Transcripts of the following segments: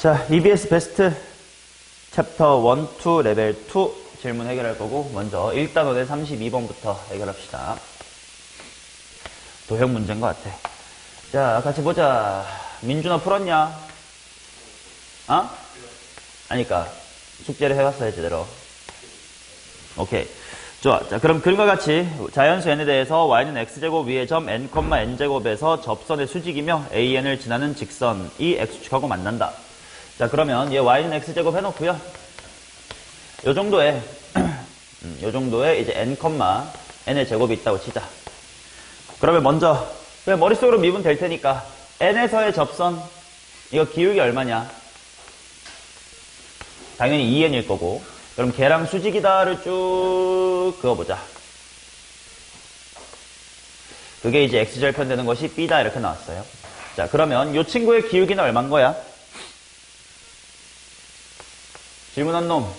자, EBS 베스트 챕터 1, 2, 레벨 2 질문 해결할 거고, 먼저 1단원의 32번부터 해결합시다. 도형 문제인 것 같아. 자, 같이 보자. 민준아 풀었냐? 어? 아니까 숙제를 해왔어요, 제대로. 오케이. 좋아. 자, 그럼 그림과 같이 자연수 n에 대해서 y는 x제곱 위의 점 n, n제곱에서 접선의 수직이며 an을 지나는 직선이 x축하고 만난다. 자, 그러면 얘 y는 x제곱 해놓고요. 요 정도에 이제 n, n의 제곱이 있다고 치자. 그러면 먼저 그냥 머릿속으로 미분 될 테니까 n에서의 접선, 이거 기울기 얼마냐? 당연히 2n일 거고, 그럼 걔랑 수직이다를 쭉 그어보자. 그게 이제 x절편 되는 것이 b다 이렇게 나왔어요. 자, 그러면 이 친구의 기울기는 얼마인 거야? 질문한 놈.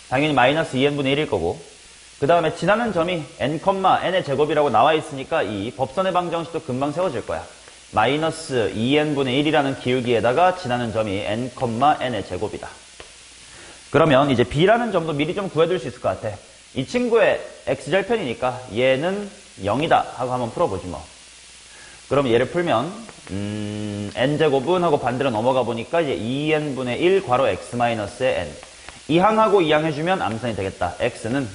당연히 마이너스 2n분의 1일 거고, 그 다음에 지나는 점이 n, n의 제곱이라고 나와 있으니까 이 법선의 방정식도 금방 세워질 거야. 마이너스 2n분의 1이라는 기울기에다가 지나는 점이 n, n의 제곱이다. 그러면 이제 b라는 점도 미리 좀 구해둘 수 있을 것 같아. 이 친구의 x절편이니까 얘는 0이다 하고 한번 풀어보지 뭐. 그럼 얘를 풀면 n제곱은 하고 반대로 넘어가 보니까 이제 2n분의 1 괄호 x-의 n. 이항하고 이항 해주면 암산이 되겠다. x는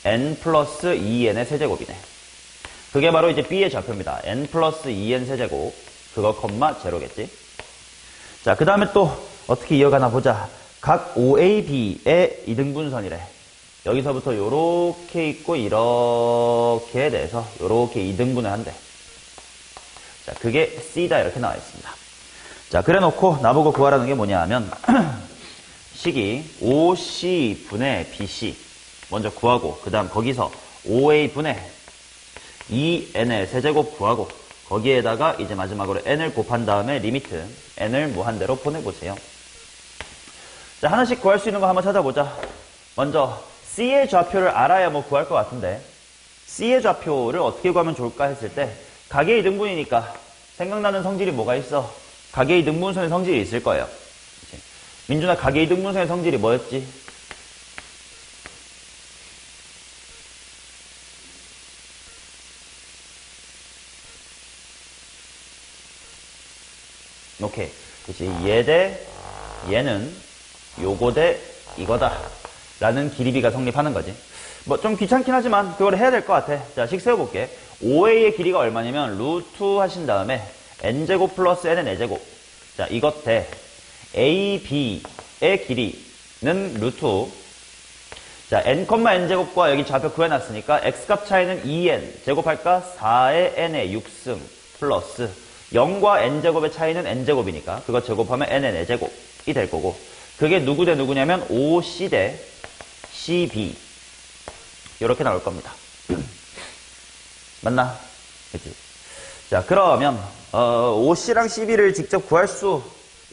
n 플러스 2n의 세제곱이네. 그게 바로 이제 b의 좌표입니다. n 플러스 2n 세제곱. 그거 콤마 제로겠지. 자, 그 다음에 또 어떻게 이어가나 보자. 각 OAB의 이등분선이래. 여기서부터 요렇게 있고 이렇게 돼서 요렇게 이등분을 한대. 자, 그게 C다 이렇게 나와 있습니다. 자, 그래 놓고 나보고 구하라는 게 뭐냐 하면 식이 OC분의 BC 먼저 구하고, 그 다음 거기서 OA분의 2n의 세제곱 구하고, 거기에다가 이제 마지막으로 n을 곱한 다음에 리미트 n을 무한대로 보내보세요. 자, 하나씩 구할 수 있는 거 한번 찾아보자. 먼저 C의 좌표를 알아야 뭐 구할 것 같은데, C의 좌표를 어떻게 구하면 좋을까 했을 때 각의 이등분이니까 생각나는 성질이 뭐가 있어? 각의 이등분선의 성질이 있을 거예요. 그치? 민준아, 각의 이등분선의 성질이 뭐였지? 오케이. 그치? 얘 대 얘는 요거 대 이거다 라는 기리비가 성립하는 거지. 뭐 좀 귀찮긴 하지만 그걸 해야 될 것 같아. 자, 식 세워볼게. OA의 길이가 얼마냐면 루트 하신 다음에 n제곱 플러스 n의 4제곱. 자, 이것 대 AB의 길이는 루트. 자, n, n제곱과 여기 좌표 구해놨으니까 x값 차이는 2n 제곱할까? 4의 n의 6승 플러스 0과 n제곱의 차이는 n제곱이니까 그거 제곱하면 n의 4제곱이 될 거고, 그게 누구 대 누구냐면 OC 대 CB 이렇게 나올 겁니다. 맞나? 그치? 자, 그러면 OC랑 CB를 직접 구할 수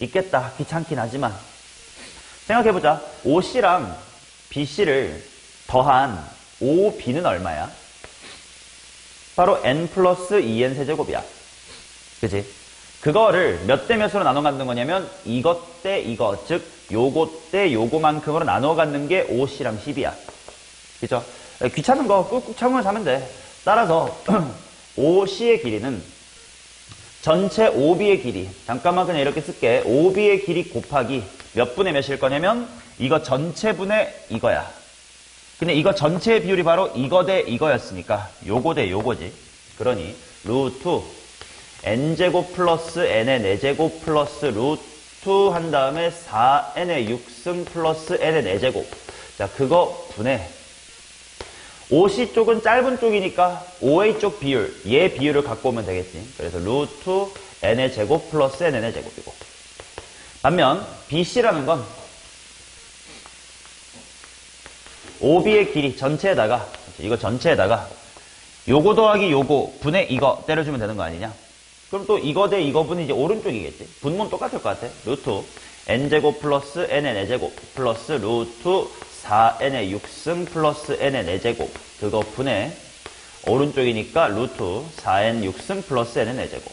있겠다. 귀찮긴 하지만 생각해보자. OC랑 BC를 더한 OB는 얼마야? 바로 n 플러스 2n 세제곱이야. 그치? 그거를 몇 대 몇으로 나눠 갖는 거냐면 이것 대 이거, 즉 요것 대 요거만큼으로 나눠 갖는 게 OC랑 CB야. 그죠? 귀찮은 거 꾹꾹 참으면서 하면 돼. 따라서 OC의 길이는 전체 OB의 길이, 잠깐만 그냥 이렇게 쓸게. OB의 길이 곱하기 몇 분의 몇일 거냐면 이거 전체 분의 이거야. 근데 이거 전체의 비율이 바로 이거 대 이거였으니까 요거 대 요거지. 그러니 루트 n제곱 플러스 n의 4제곱 플러스 루트 한 다음에 4n의 6승 플러스 n의 4제곱. 자, 그거 분해. OC 쪽은 짧은 쪽이니까 OA 쪽 비율, 얘 비율을 갖고 오면 되겠지. 그래서 루트 n의 제곱 플러스 n의 제곱이고. 반면 BC라는 건 OB의 길이 전체에다가, 이거 전체에다가 요거 더하기 요거 분의 이거 때려주면 되는 거 아니냐? 그럼 또 이거 대 이거 분이 이제 오른쪽이겠지. 분모는 똑같을 것 같아. 루트 n제곱 플러스 n의 4제곱 플러스 루트 4n의 6승 플러스 n의 4제곱. 그거 분의 오른쪽이니까 루트 4n 6승 플러스 n의 4제곱.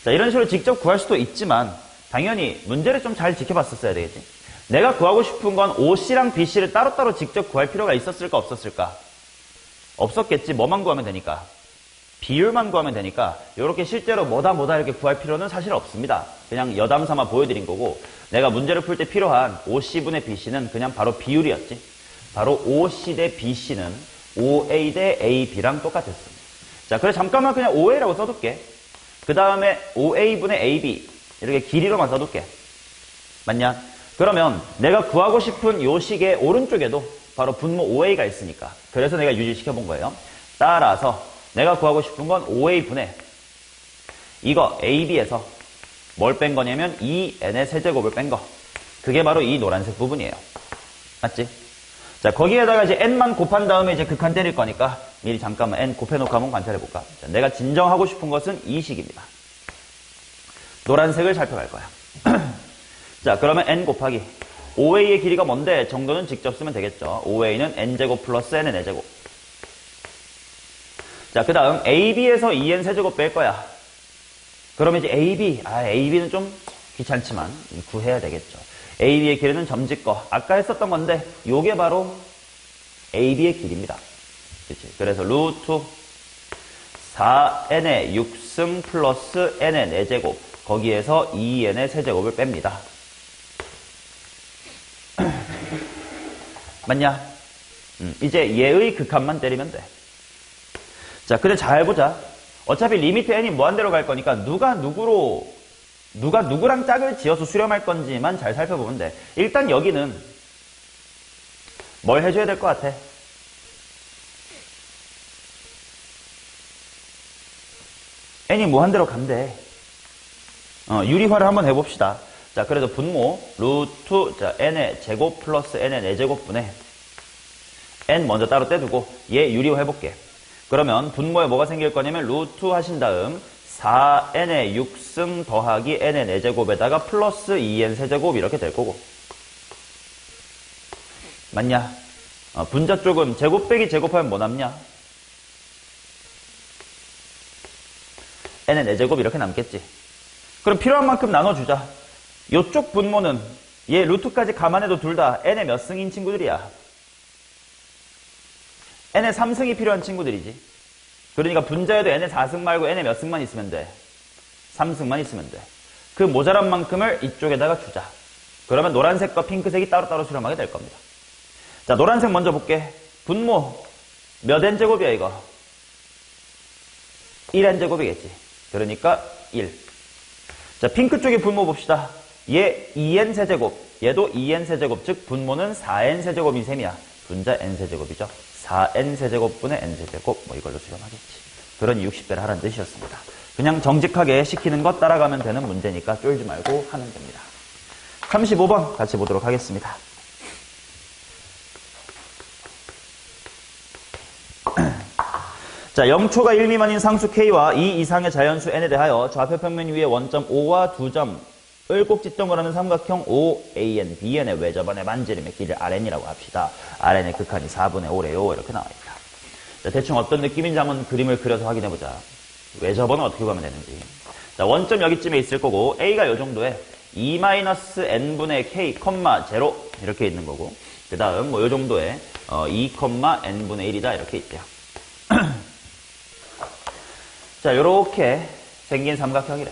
자, 이런 식으로 직접 구할 수도 있지만 당연히 문제를 좀 잘 지켜봤었어야 되겠지. 내가 구하고 싶은 건 OC랑 BC를 따로따로 직접 구할 필요가 있었을까 없었을까? 없었겠지. 뭐만 구하면 되니까. 비율만 구하면 되니까 이렇게 실제로 뭐다 이렇게 구할 필요는 사실 없습니다. 그냥 여담삼아 보여드린 거고 내가 문제를 풀 때 필요한 OC분의 BC는 그냥 바로 비율이었지. 바로 OC 대 BC는 OA 대 AB랑 똑같았습니다. 자, 그래 잠깐만 그냥 OA라고 써둘게. 그 다음에 OA분의 AB 이렇게 길이로만 써둘게. 맞냐? 그러면 내가 구하고 싶은 요 식의 오른쪽에도 바로 분모 OA가 있으니까 그래서 내가 유지시켜 본 거예요. 따라서 내가 구하고 싶은 건 OA분의 이거 AB에서 뭘 뺀 거냐면 2n의 세제곱을 뺀 거. 그게 바로 이 노란색 부분이에요. 맞지? 자, 거기에다가 이제 n만 곱한 다음에 이제 극한 때릴 거니까 미리 잠깐만 n 곱해놓고 한번 관찰해볼까? 자, 내가 진정하고 싶은 것은 이 식입니다. 노란색을 살펴갈 거야. 자, 그러면 n 곱하기 OA의 길이가 뭔데? 정도는 직접 쓰면 되겠죠. OA는 n제곱 플러스 n의 4제곱. 자, 그 다음 AB에서 2n 세제곱 뺄 거야. 그러면 이제 AB는 좀 귀찮지만 구해야 되겠죠. AB의 길이는 점짓거. 아까 했었던 건데 요게 바로 AB의 길이입니다. 그치? 그래서 루트 4n의 6승 플러스 n의 4제곱. 거기에서 2n의 세제곱을 뺍니다. 맞냐? 이제 얘의 극한만 때리면 돼. 자, 근데 잘 보자. 어차피 리미트 n이 무한대로 갈 거니까 누가 누구랑 짝을 지어서 수렴할 건지만 잘 살펴보면 돼. 일단 여기는 뭘 해줘야 될 것 같아? n이 무한대로 간대. 유리화를 한번 해봅시다. 자, 그래서 분모 루트 n의 제곱 플러스 n의 4제곱분의 n 먼저 따로 떼두고 얘 유리화 해볼게. 그러면 분모에 뭐가 생길 거냐면 루트 하신 다음 4n의 6승 더하기 n의 4제곱에다가 플러스 2n 세제곱 이렇게 될 거고. 맞냐? 분자 쪽은 제곱 빼기 제곱하면 뭐 남냐? n의 4제곱 이렇게 남겠지. 그럼 필요한 만큼 나눠주자. 요쪽 분모는 얘 루트까지 감안해도 둘 다 n의 몇 승인 친구들이야? n의 3승이 필요한 친구들이지. 그러니까 분자에도 n의 4승 말고 n의 몇 승만 있으면 돼? 3승만 있으면 돼. 그 모자란 만큼을 이쪽에다가 주자. 그러면 노란색과 핑크색이 따로따로 수렴하게 될 겁니다. 자, 노란색 먼저 볼게. 분모 몇 n제곱이야 이거? 1n제곱이겠지. 그러니까 1. 자, 핑크 쪽의 분모 봅시다. 얘 2n 세제곱, 얘도 2n 세제곱, 즉 분모는 4n 세제곱인 셈이야. 분자 n 세제곱이죠. 4n 세제곱분의 n 세제곱, 뭐 이걸로 수렴하겠지. 그러니 60배를 하라는 뜻이었습니다. 그냥 정직하게 시키는 것 따라가면 되는 문제니까 쫄지 말고 하면 됩니다. 35번 같이 보도록 하겠습니다. 자, 0초가 1 미만인 상수 K와 2 이상의 자연수 N에 대하여 좌표 평면 위에 원점 O와 두 점을 꼭지점으로 하는 삼각형 OAN, BN의 외접원의 만지름의 길이를 RN이라고 합시다. RN의 극한이 4분의 5래요. 이렇게 나와 있다. 자, 대충 어떤 느낌인지 한번 그림을 그려서 확인해보자. 외접원은 어떻게 구하면 되는지. 자, 원점 여기쯤에 있을 거고 A가 요 정도에 2-n분의 K, 0 이렇게 있는 거고 그 다음 뭐 요 정도에 2,n분의 1이다 이렇게 있대요. 자, 요렇게 생긴 삼각형이래.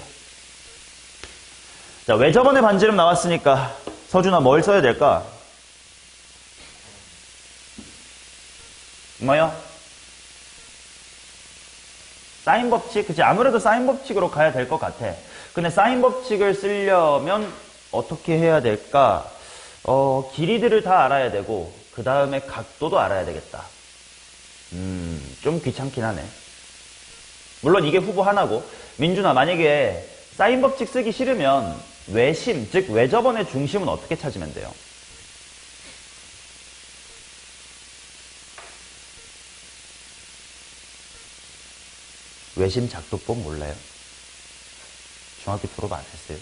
자, 외접원의 반지름 나왔으니까 서준아 뭘 써야 될까? 뭐요? 사인 법칙? 그치, 아무래도 사인 법칙으로 가야 될 것 같아. 근데 사인 법칙을 쓰려면 어떻게 해야 될까? 길이들을 다 알아야 되고 그 다음에 각도도 알아야 되겠다. 좀 귀찮긴 하네. 물론 이게 후보 하나고, 민준아 만약에 사인 법칙 쓰기 싫으면 외심, 즉 외접원의 중심은 어떻게 찾으면 돼요? 외심 작도법 몰라요? 중학교 졸업 안 했어요?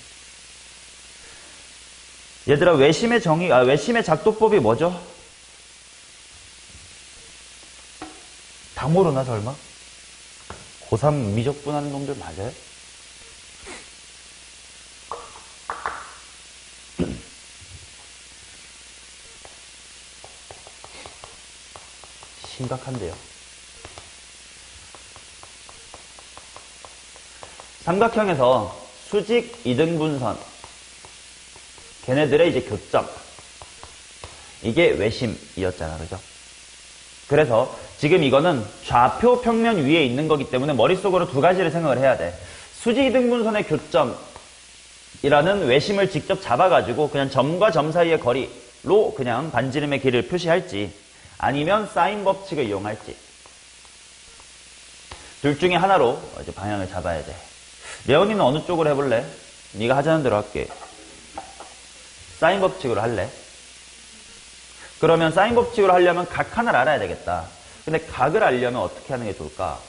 얘들아, 외심의 외심의 작도법이 뭐죠? 다 모르나 설마? 고3 미적분 하는 놈들 맞아요? 심각한데요. 삼각형에서 수직 이등분선, 걔네들의 이제 교점, 이게 외심이었잖아, 그죠? 그래서 지금 이거는 좌표 평면 위에 있는 거기 때문에 머릿속으로 두 가지를 생각을 해야 돼. 수직 이등분선의 교점이라는 외심을 직접 잡아가지고 그냥 점과 점 사이의 거리로 그냥 반지름의 길을 표시할지, 아니면 사인 법칙을 이용할지, 둘 중에 하나로 이제 방향을 잡아야 돼. 레온이는 어느 쪽으로 해볼래? 네가 하자는 대로 할게. 사인 법칙으로 할래? 그러면 사인 법칙으로 하려면 각 하나를 알아야 되겠다. 근데 각을 알려면 어떻게 하는 게 좋을까?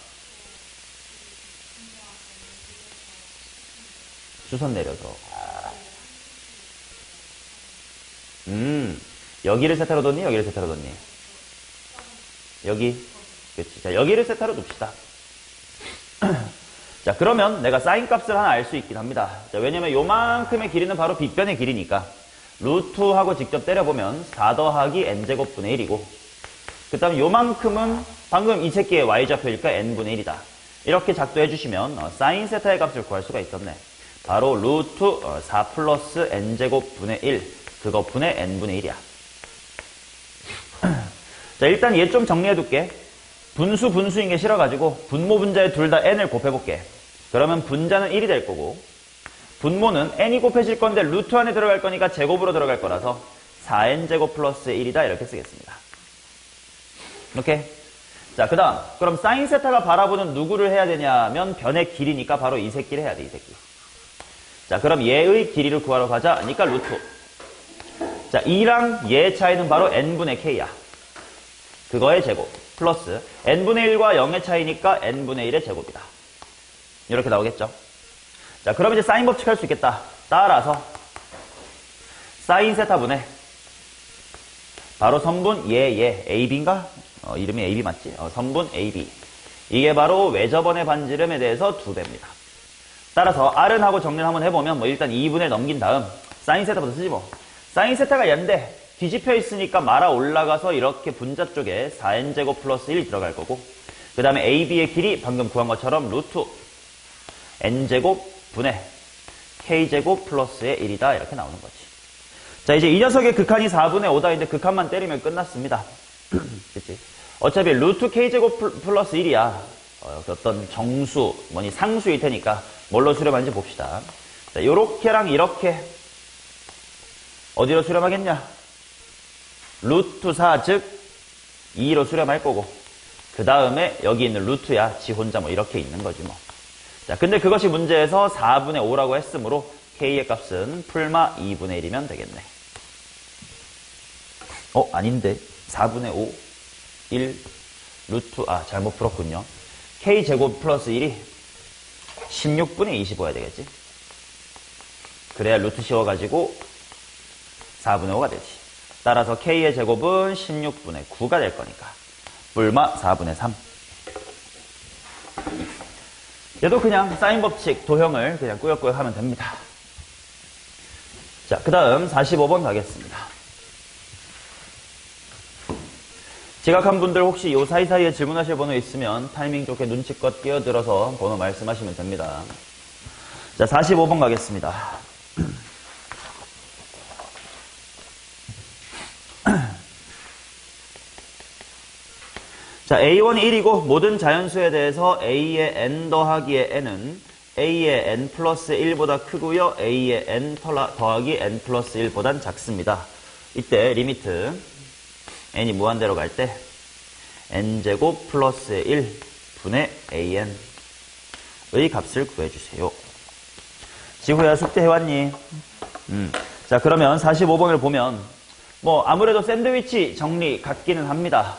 수선 내려서. 여기를 세타로 뒀니? 여기를 세타로 뒀니? 여기. 그렇지. 자, 여기를 세타로 둡시다. 자, 그러면 내가 사인 값을 하나 알 수 있긴 합니다. 자, 왜냐면 요만큼의 길이는 바로 빗변의 길이니까 루트하고 직접 때려보면 4 더하기 n제곱분의 1이고, 그 다음 요만큼은 방금 이 새끼의 y좌표일까 n분의 1이다. 이렇게 작도해 주시면 사인 세타의 값을 구할 수가 있었네. 바로 루트 4 플러스 n제곱분의 1, 그거 분의 n분의 1이야. 자, 일단 얘 좀 정리해둘게. 분수인 게 싫어가지고 분모 분자에 둘 다 n을 곱해볼게. 그러면 분자는 1이 될 거고, 분모는 n이 곱해질 건데 루트 안에 들어갈 거니까 제곱으로 들어갈 거라서 4n제곱 플러스 1이다 이렇게 쓰겠습니다. 오케이? 자, 그 다음 그럼 사인 세타가 바라보는 누구를 해야 되냐면 변의 길이니까 바로 이 새끼를 해야 돼, 이 새끼. 자, 그럼 얘의 길이를 구하러 가자. 그러니까 루트. 자, 이랑 얘의 차이는 바로 n분의 k야. 그거의 제곱 플러스 n분의 1과 0의 차이니까 n분의 1의 제곱이다. 이렇게 나오겠죠? 자, 그럼 이제 사인 법칙 할 수 있겠다. 따라서 사인 세타분의 바로 선분 얘 AB인가? 이름이 AB 맞지? 선분 AB. 이게 바로 외접원의 반지름에 대해서 2배입니다. 따라서 R은 하고 정리를 한번 해보면 뭐 일단 2분의 넘긴 다음 사인 세타부터 쓰지 뭐. 사인 세타가 얘인데 뒤집혀 있으니까 말아 올라가서 이렇게 분자 쪽에 4n제곱 플러스 1이 들어갈 거고, 그 다음에 AB의 길이 방금 구한 것처럼 루트 n제곱 분의 k제곱 플러스의 1이다 이렇게 나오는 거지. 자, 이제 이 녀석의 극한이 4분의 5다인데 극한만 때리면 끝났습니다. 그치? 어차피 루트 k제곱 플러스 1이야. 어떤 정수, 뭐니 상수일 테니까 뭘로 수렴하는지 봅시다. 자, 요렇게랑 이렇게 어디로 수렴하겠냐? 루트 4, 즉 2로 수렴할 거고, 그 다음에 여기 있는 루트야 지 혼자 뭐 이렇게 있는 거지 뭐. 자, 근데 그것이 문제에서 4분의 5라고 했으므로 k의 값은 풀마 2분의 1이면 되겠네. 아닌데 4분의 5 1 루트 잘못 풀었군요. k제곱 플러스 1이 16분의 25야 되겠지. 그래야 루트 씌워가지고 4분의 5가 되지. 따라서 k의 제곱은 16분의 9가 될 거니까 뿔마 4분의 3. 얘도 그냥 사인 법칙 도형을 그냥 꾸역꾸역 하면 됩니다. 자, 그 다음 45번 가겠습니다. 지각한 분들 혹시 요 사이사이에 질문하실 번호 있으면 타이밍 좋게 눈치껏 끼어들어서 번호 말씀하시면 됩니다. 자, 45번 가겠습니다. 자, A1이 1이고 모든 자연수에 대해서 A의 n 더하기의 n은 A의 n 플러스 1보다 크고요. A의 n 더하기 n 플러스 1보단 작습니다. 이때 리미트 n이 무한대로 갈 때 n제곱 플러스 1 분의 an의 값을 구해주세요. 지구야 숙제 해왔니? 자, 그러면 45번을 보면 뭐 아무래도 샌드위치 정리 같기는 합니다.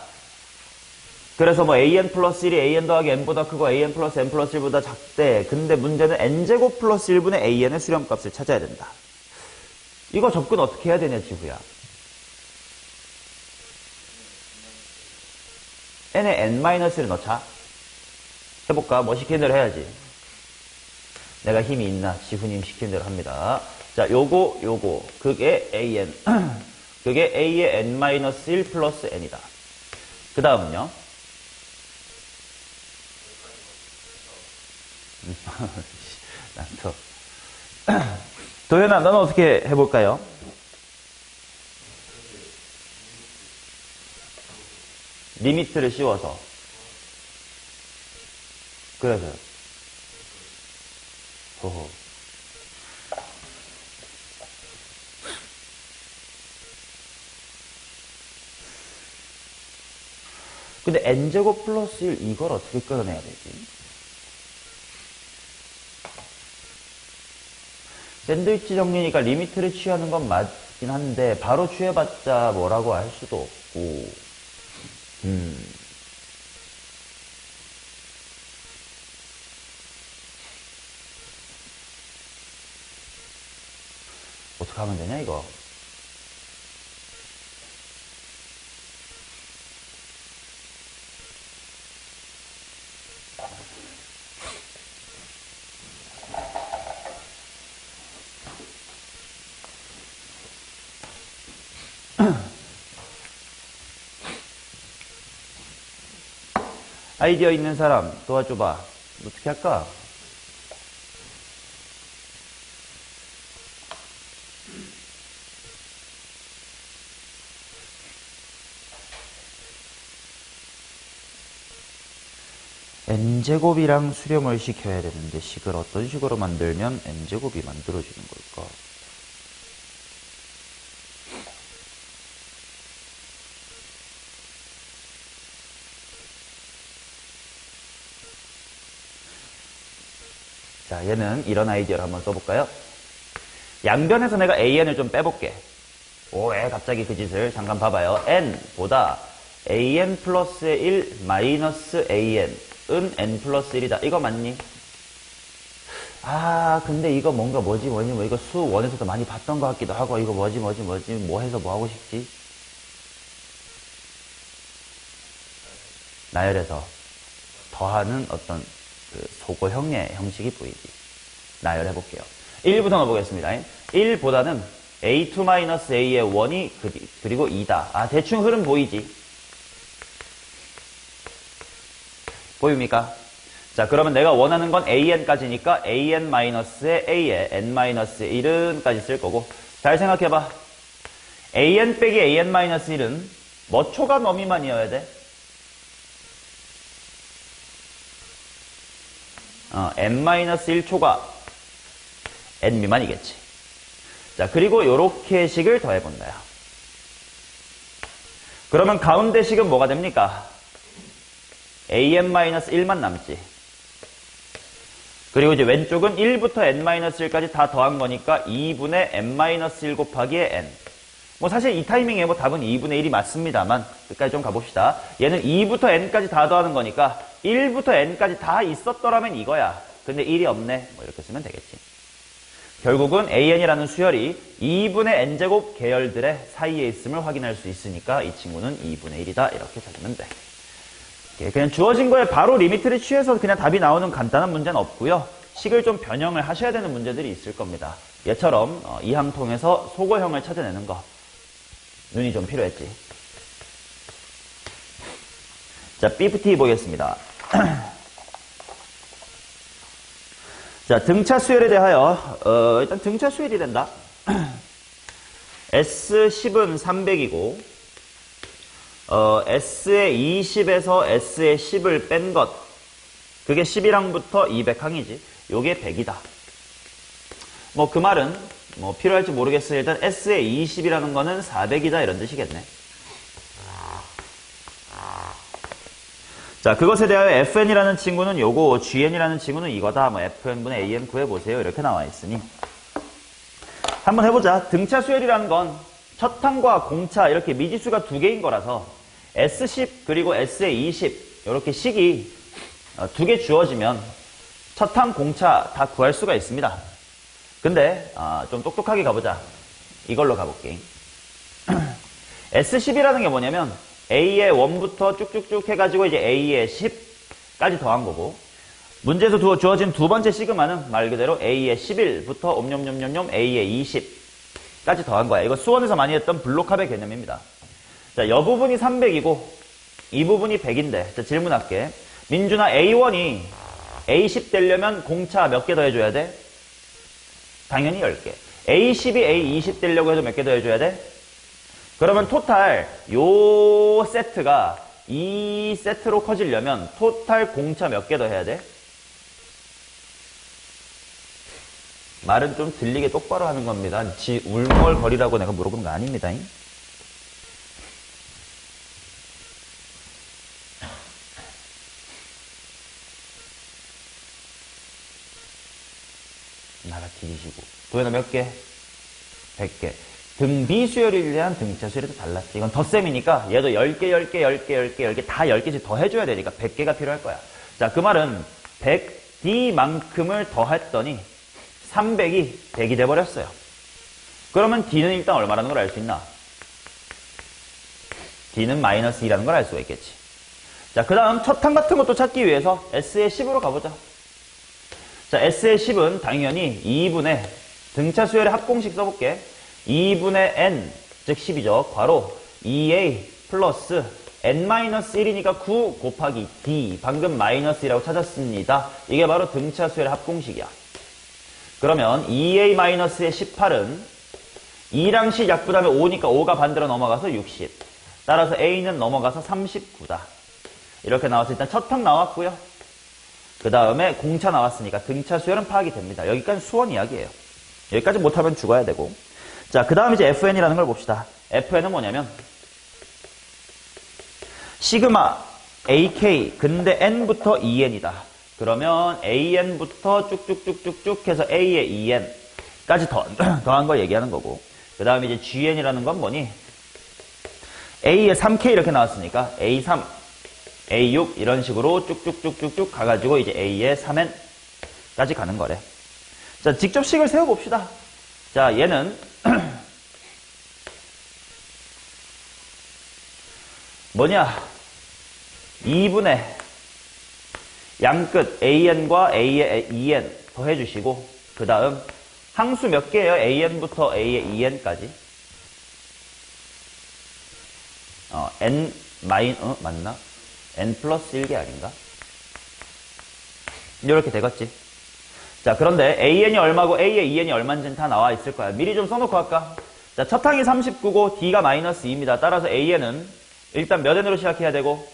그래서 뭐 an 플러스 1이 an 더하기 n보다 크고 an 플러스 n 플러스 1보다 작대. 근데 문제는 n제곱 플러스 1분의 an의 수렴값을 찾아야 된다. 이거 접근 어떻게 해야 되냐, 지구야. n에 n-를 넣자. 해볼까? 뭐 시키는 대로 해야지. 내가 힘이 있나? 지훈님 시키는 대로 합니다. 자, 요거. 그게 an. 그게 a의 n-1 플러스 n이다. 그 다음은요. 난 또. 도현아, 너는 어떻게 해볼까요? 리미트를 씌워서. 그래서요. 호호. 근데 n제곱 플러스 1 이걸 어떻게 끌어내야 되지? 샌드위치 정리니까 리미트를 취하는 건 맞긴 한데 바로 취해봤자 뭐라고 할 수도 없고 어떻게 하면 되냐 이거. 아이디어 있는 사람 도와줘봐. 어떻게 할까? n제곱이랑 수렴을 시켜야 되는데 식을 어떤 식으로 만들면 n제곱이 만들어지는 걸까? 자, 얘는 이런 아이디어를 한번 써볼까요? 양변에서 내가 an을 좀 빼볼게. 왜 갑자기 그 짓을? 잠깐 봐봐요. n보다 an 플러스의 1 마이너스 an은 n 플러스 1이다. 이거 맞니? 근데 이거 뭔가 뭐 이거 수업 원에서도 많이 봤던 것 같기도 하고 이거 뭐 해서 뭐 하고 싶지? 나열해서 더하는 어떤 그 소거형의 형식이 보이지. 나열해볼게요. 1부터 넣어보겠습니다. 1보다는 a2-a의 1이 그리고 2다. 대충 흐름 보이지? 보입니까? 자, 그러면 내가 원하는 건 an까지니까 an-의 a에 n-1은까지 쓸 거고. 잘 생각해봐. an 빼기 an-1은 뭐 초가 너미만이어야 돼? n-1초가 n 미만이겠지. 자, 그리고 요렇게 식을 더해본다요. 그러면 가운데 식은 뭐가 됩니까? an-1만 남지. 그리고 이제 왼쪽은 1부터 n-1까지 다 더한 거니까 2분의 n-1 곱하기의 n. 뭐 사실 이 타이밍에 뭐 답은 2분의 1이 맞습니다만 끝까지 좀 가봅시다. 얘는 2부터 n까지 다 더하는 거니까 1부터 n까지 다 있었더라면 이거야. 근데 1이 없네. 뭐 이렇게 쓰면 되겠지. 결국은 an이라는 수열이 2분의 n제곱 계열들의 사이에 있음을 확인할 수 있으니까 이 친구는 2분의 1이다. 이렇게 적으면 돼. 그냥 주어진 거에 바로 리미트를 취해서 그냥 답이 나오는 간단한 문제는 없고요. 식을 좀 변형을 하셔야 되는 문제들이 있을 겁니다. 얘처럼 이항 통해서 소거형을 찾아내는 거. 눈이 좀 필요했지. 자, BFT 보겠습니다. 자, 등차 수열에 대하여 일단 등차 수열이 된다. S10은 300이고 S의 20에서 S의 10을 뺀 것, 그게 11항부터 200항이지. 요게 100이다. 뭐 그 말은 뭐 필요할지 모르겠어요. 일단 S의 20이라는 거는 400이다 이런 뜻이겠네. 자, 그것에 대하여 FN이라는 친구는 요거, GN이라는 친구는 이거다. 뭐 FN분의 AN 구해보세요. 이렇게 나와 있으니 한번 해보자. 등차 수열이라는 건 첫 항과 공차 이렇게 미지수가 두 개인 거라서 S10 그리고 S의 20 이렇게 식이 두 개 주어지면 첫 항 공차 다 구할 수가 있습니다. 근데 좀 똑똑하게 가보자. 이걸로 가볼게. S10이라는 게 뭐냐면 A의 1부터 쭉쭉쭉 해가지고 이제 A의 10까지 더한 거고, 문제에서 주어진 두 번째 시그마는 말 그대로 A의 11부터 옴뇸뇸뇸뇸 A의 20까지 더한 거야. 이거 수원에서 많이 했던 블록합의 개념입니다. 자, 여 부분이 300이고 이 부분이 100인데 자, 질문할게. 민준아, A1이 A10 되려면 공차 몇 개 더 해줘야 돼? 당연히 10개. A10이 A20 되려고 해도 몇 개 더 해줘야 돼? 그러면 토탈 요 세트가 이 세트로 커지려면 토탈 공차 몇 개 더 해야 돼? 말은 좀 들리게 똑바로 하는 겁니다. 지 울멀거리라고 내가 물어보는 거 아닙니다. 나가 뒤지시고. 도현아 몇 개? 100개. 등비 수열에 대한 등차 수열이 달랐지. 이건 덧셈이니까 얘도 10개, 10개, 10개, 10개, 10개 다 10개씩 더 해줘야 되니까 100개가 필요할 거야. 자, 그 말은 100D만큼을 더 했더니 300이 100이 돼버렸어요. 그러면 D는 일단 얼마라는 걸 알 수 있나? D는 마이너스 2라는 걸 알 수가 있겠지. 자, 그 다음 첫 항 같은 것도 찾기 위해서 S의 10으로 가보자. 자, S의 10은 당연히 2분의 등차 수열의 합공식 써볼게. 2분의 N, 즉 10이죠. 괄호 2A 플러스 N-1이니까 9 곱하기 D. 방금 마이너스 2라고 찾았습니다. 이게 바로 등차 수열의 합공식이야. 그러면 2A-의 18은 2랑 10 약분하면 5니까 5가 반대로 넘어가서 60. 따라서 A는 넘어가서 39다. 이렇게 나와서 일단 첫 항 나왔고요. 그 다음에 공차 나왔으니까 등차 수열은 파악이 됩니다. 여기까지 수원 이야기예요. 여기까지 못하면 죽어야 되고. 자, 그 다음 이제 FN이라는 걸 봅시다. FN은 뭐냐면 시그마 AK 근데 N부터 EN이다. 그러면 AN부터 쭉쭉쭉쭉쭉 해서 A의 EN까지 더한 걸 얘기하는 거고. 그 다음에 이제 GN이라는 건 뭐니? A의 3K 이렇게 나왔으니까 A3, A6 이런 식으로 쭉쭉쭉쭉쭉 가가지고 이제 A의 3N까지 가는 거래. 자, 직접 식을 세워봅시다. 자, 얘는 뭐냐? 2분의 양끝 AN과 A의 EN 더해주시고 그 다음 항수 몇 개예요? AN부터 A의 EN까지 N 맞나? N 플러스 1개 아닌가? 이렇게 되겠지. 자, 그런데 AN이 얼마고 A의 EN이 얼마인지는 다 나와 있을 거야. 미리 좀 써놓고 할까? 자, 첫 항이 39고 D가 마이너스 2입니다. 따라서 AN은 일단 몇 N으로 시작해야 되고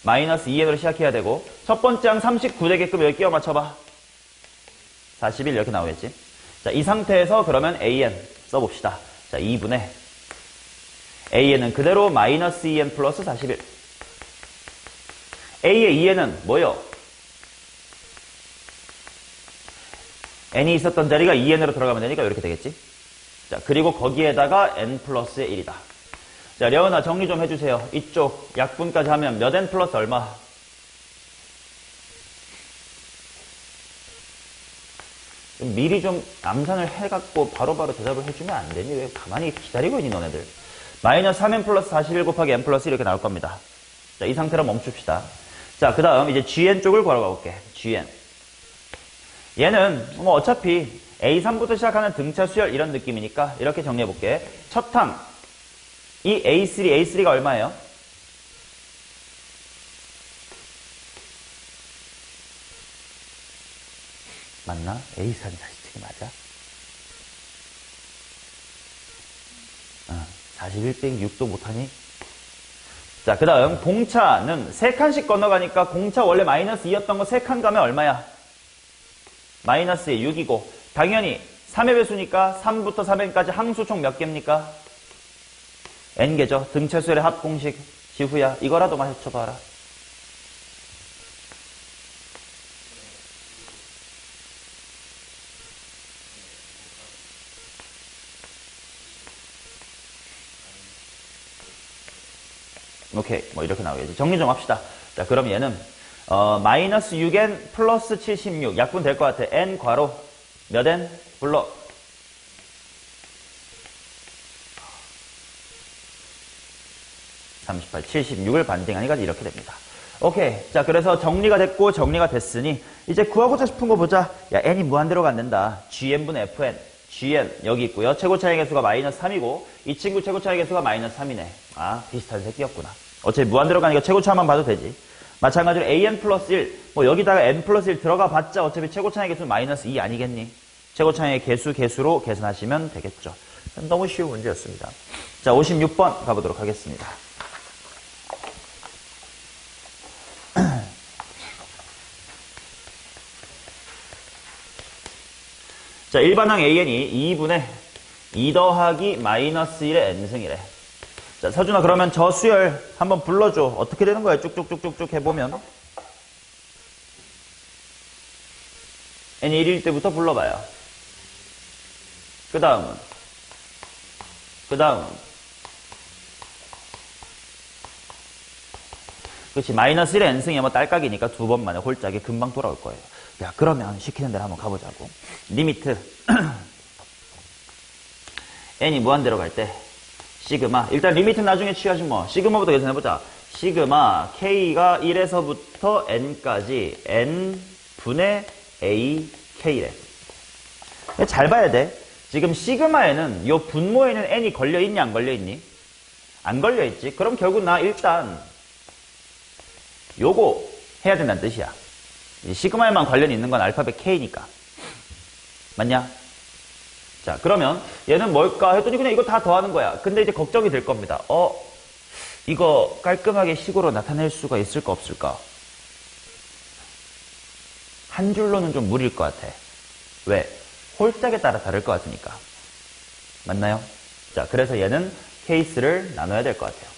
마이너스 2N으로 시작해야 되고 첫 번째 항 39 되게끔 여기 끼워 맞춰봐. 41 이렇게 나오겠지. 자, 이 상태에서 그러면 AN 써봅시다. 자, 2분의 AN은 그대로 마이너스 2N 플러스 41. A의 EN은 뭐요? N이 있었던 자리가 2N으로 들어가면 되니까 이렇게 되겠지. 자, 그리고 거기에다가 N 플러스의 1이다. 자, 려은아 정리 좀 해주세요. 이쪽 약분까지 하면 몇 N 플러스 얼마? 미리 좀 암산을 해갖고 바로바로 대답을 해주면 안 되니? 왜 가만히 기다리고 있니 너네들? 마이너스 3N 플러스 41 곱하기 N 플러스 이렇게 나올 겁니다. 자, 이 상태로 멈춥시다. 자, 그 다음 이제 GN 쪽을 걸어가 볼게. GN. 얘는 뭐 어차피 A3부터 시작하는 등차 수열 이런 느낌이니까 이렇게 정리해 볼게. 첫 항. 이 A3가 얼마예요? 맞나? A3이 47이 맞아? 41 빼기 6도 못하니? 자, 그 다음 공차는 3칸씩 건너가니까 공차 원래 마이너스 2였던 거 3칸 가면 얼마야? 마이너스 6이고 당연히 3의 배수니까 3부터 3n까지 항수 총 몇 개입니까? n개죠. 등차수열의 합공식 지후야. 이거라도 맞춰봐라. 오케이. 뭐 이렇게 나오겠지. 정리 좀 합시다. 자, 그럼 얘는 마이너스 6n 플러스 76 약분 될 것 같아. n 괄호 몇 n? 불러. (38) 76을 반등하니까 이렇게 됩니다. 오케이. 자, 그래서 정리가 됐고 정리가 됐으니 이제 구하고자 싶은 거 보자. 야, n이 무한대로 간단다. gn분의 fn. gn 여기 있고요. 최고 차이 개수가 마이너스 3이고 이 친구 최고 차이 개수가 마이너스 3이네. 아, 비슷한 새끼였구나. 어차피 무한대로 가니까 최고 차만 봐도 되지. 마찬가지로 an 플러스 1, 뭐 여기다가 n 플러스 1 들어가 봤자 어차피 최고차의 개수 마이너스 2 아니겠니? 최고차의 개수로 계산하시면 되겠죠. 너무 쉬운 문제였습니다. 자, 56번 가보도록 하겠습니다. 자, 일반항 an이 2분의 2 더하기 마이너스 1의 n승이래. 자, 서준아, 그러면 저 수열 한번 불러줘. 어떻게 되는 거야? 쭉쭉쭉쭉쭉 해보면. n이 1일 때부터 불러봐요. 그 다음은. 그렇지. 마이너스 1의 n승이 뭐 딸깍이니까 두 번 만에 홀짝이 금방 돌아올 거예요. 야, 그러면 시키는 대로 한번 가보자고. 리미트. n이 무한대로 갈 때. 시그마. 일단 리미트 나중에 취하지 뭐. 시그마부터 계산해보자. 시그마 k가 1에서부터 n까지 n분의 a k래. 잘 봐야 돼. 지금 시그마에는 요 분모에는 n이 걸려있니 안 걸려있니? 안 걸려있지. 그럼 결국 나 일단 요거 해야 된다는 뜻이야. 시그마에만 관련이 있는 건 알파벳 k니까. 맞냐? 자, 그러면 얘는 뭘까 했더니 그냥 이거 다 더하는 거야. 근데 이제 걱정이 될 겁니다. 이거 깔끔하게 식으로 나타낼 수가 있을까 없을까? 한 줄로는 좀 무리일 것 같아. 왜? 홀짝에 따라 다를 것 같으니까. 맞나요? 자, 그래서 얘는 케이스를 나눠야 될 것 같아요.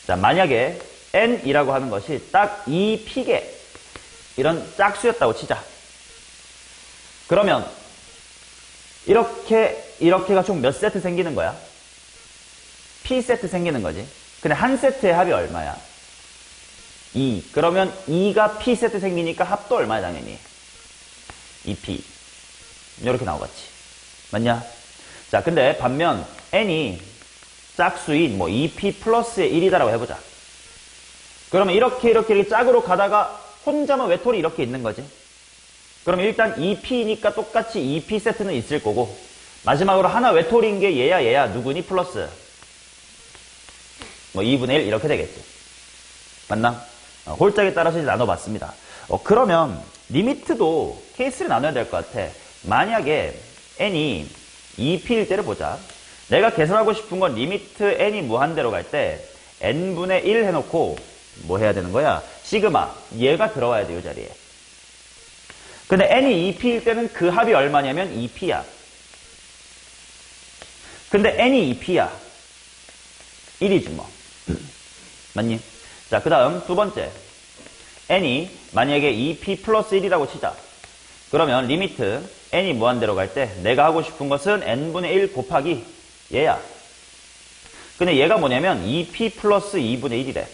자, 만약에 n이라고 하는 것이 딱 이 픽에 이런 짝수였다고 치자. 그러면 이렇게가 총 몇 세트 생기는 거야? p 세트 생기는 거지. 근데 한 세트의 합이 얼마야? 2. 그러면 2가 p 세트 생기니까 합도 얼마야 당연히? 2p. 이렇게 나오겠지. 맞냐? 자, 근데 반면 n이 짝수인 뭐 2p 플러스의 1이다라고 해보자. 그러면 이렇게 짝으로 가다가 혼자만 외톨이 이렇게 있는 거지. 그럼 일단 2p니까 똑같이 2p 세트는 있을 거고, 마지막으로 하나 외톨이인 게 얘야 누구니? 플러스 뭐 2분의 1 이렇게 되겠지. 맞나? 홀짝에 따라서 이제 나눠봤습니다. 그러면 리미트도 케이스를 나눠야 될 것 같아. 만약에 n이 2p일 때를 보자. 내가 계산하고 싶은 건 리미트 n이 무한대로 갈 때 n분의 1 해놓고 뭐 해야 되는 거야? 시그마 얘가 들어와야 돼, 이 자리에. 근데 n이 2p일 때는 그 합이 얼마냐면 2p야. 근데 n이 2p야. 1이지 뭐. 맞니? 자, 그 다음 두 번째. n이 만약에 2p 플러스 1이라고 치자. 그러면 리미트 n이 무한대로 갈 때 내가 하고 싶은 것은 n분의 1 곱하기 얘야. 근데 얘가 뭐냐면 2p 플러스 2분의 1이래.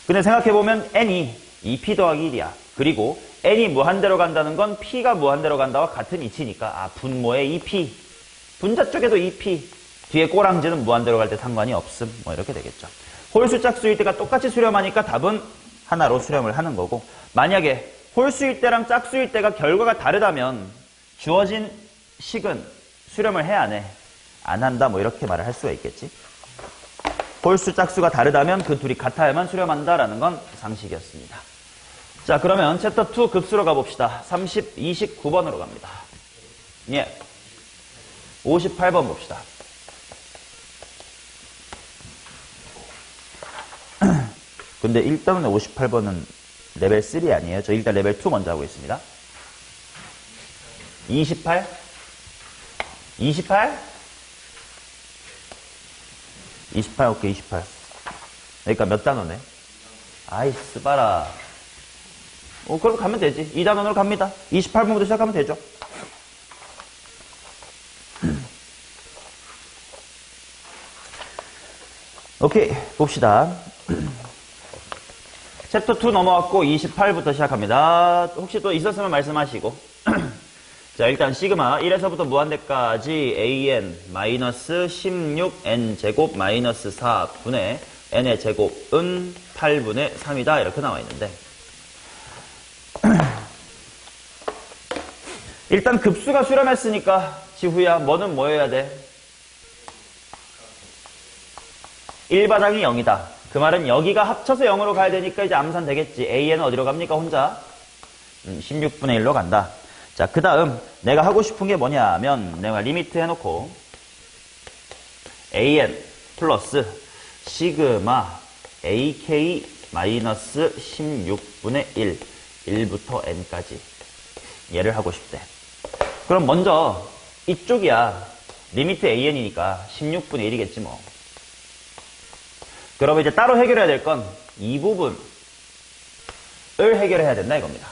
근데 생각해보면 n이 2p 더하기 1이야. 그리고 n이 무한대로 간다는 건 p가 무한대로 간다와 같은 이치니까 분모의 2p. 분자 쪽에도 2p. 뒤에 꼬랑지는 무한대로 갈 때 상관이 없음. 뭐 이렇게 되겠죠. 홀수 짝수일 때가 똑같이 수렴하니까 답은 하나로 수렴을 하는 거고, 만약에 홀수일 때랑 짝수일 때가 결과가 다르다면 주어진 식은 수렴을 해 안 해? 안 한다. 뭐 이렇게 말을 할 수가 있겠지. 홀수 짝수가 다르다면 그 둘이 같아야만 수렴한다라는 건 상식이었습니다. 자, 그러면 챕터 2 급수로 가봅시다. 29번으로 갑니다. 예. 58번 봅시다. 근데 일단은 58번은 레벨 3 아니에요. 저 일단 레벨 2 먼저 하고 있습니다. 28? 28? 28, 오케이, 28. 그러니까 몇 단원에? 아이스, 봐라. 그럼 가면 되지. 2단원으로 갑니다. 28번부터 시작하면 되죠. 오케이, 봅시다. 챕터 2 넘어왔고 28부터 시작합니다. 혹시 또 있었으면 말씀하시고. 자, 일단 시그마 1에서부터 무한대까지 an 마이너스 16n 제곱 마이너스 4분의 n의 제곱은 8분의 3이다. 이렇게 나와 있는데, 일단 급수가 수렴했으니까 지후야 뭐는 뭐 해야 돼? 1바닥이 0이다. 그 말은 여기가 합쳐서 0으로 가야 되니까 이제 암산 되겠지. AN은 어디로 갑니까, 혼자? 16분의 1로 간다. 자, 그 다음 내가 하고 싶은 게 뭐냐면 내가 리미트 해놓고 AN 플러스 시그마 AK 마이너스 16분의 1 1부터 n까지 얘를 하고 싶대. 그럼 먼저 이쪽이야. 리미트 AN이니까 16분의 1이겠지 뭐. 그러면 이제 따로 해결해야 될 건 이 부분을 해결해야 된다 이겁니다.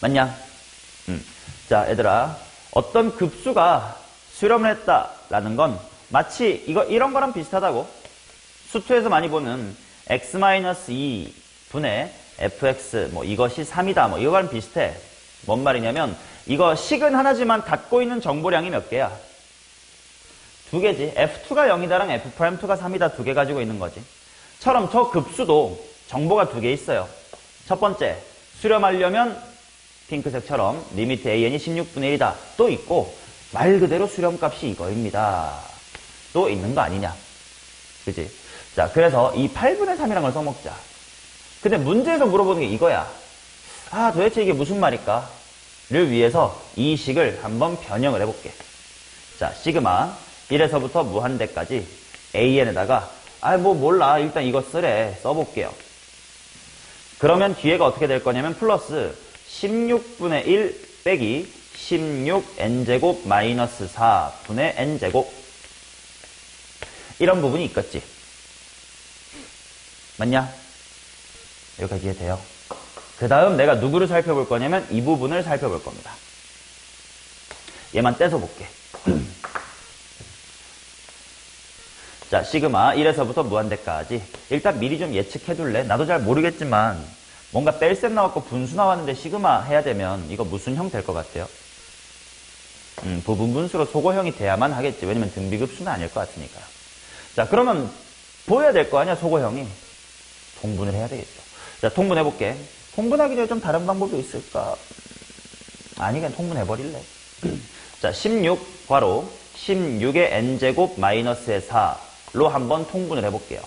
맞냐? 자, 얘들아. 어떤 급수가 수렴을 했다라는 건 마치 이런 거랑 비슷하다고. 수투에서 많이 보는 x-2분의 fx 뭐 이것이 3이다 뭐 이거랑 비슷해. 뭔 말이냐면 이거 식은 하나지만 갖고 있는 정보량이 몇 개야? 두 개지. f2가 0이다랑 f'2가 3이다 두 개 가지고 있는 거지. 처럼 저 급수도 정보가 두 개 있어요. 첫 번째, 수렴하려면 핑크색처럼 리미트 AN이 16분의 1이다 또 있고 말 그대로 수렴값이 이거입니다. 또 있는 거 아니냐. 그지? 자, 그래서 이 8분의 3이라는 걸 써먹자. 근데 문제에서 물어보는 게 이거야. 아, 도대체 이게 무슨 말일까? 를 위해서 이 식을 한번 변형을 해볼게. 자, 시그마 1에서부터 무한대까지 AN에다가 뭐 몰라. 일단 이거 쓰래. 써볼게요. 그러면 뒤에가 어떻게 될 거냐면 플러스 16분의 1 빼기 16n제곱 마이너스 4분의 n제곱 이런 부분이 있겠지. 맞냐? 여기까지 이해돼요? 그 다음 내가 누구를 살펴볼 거냐면 이 부분을 살펴볼 겁니다. 얘만 떼서 볼게. 자, 시그마 1에서부터 무한대까지 일단 미리 좀 예측해둘래? 나도 잘 모르겠지만 뭔가 뺄셈 나왔고 분수 나왔는데 시그마 해야 되면 이거 무슨 형 될 것 같아요? 부분분수로 소거형이 돼야만 하겠지. 왜냐면 등비급수는 아닐 것 같으니까. 자, 그러면 보여야 될 거 아니야, 소거형이. 통분을 해야 되겠죠. 자, 통분해볼게. 통분하기 전에 좀 다른 방법이 있을까? 아니, 그냥 통분해버릴래. 자, 16 괄호 16의 n제곱 마이너스의 4로 한번 통분을 해볼게요.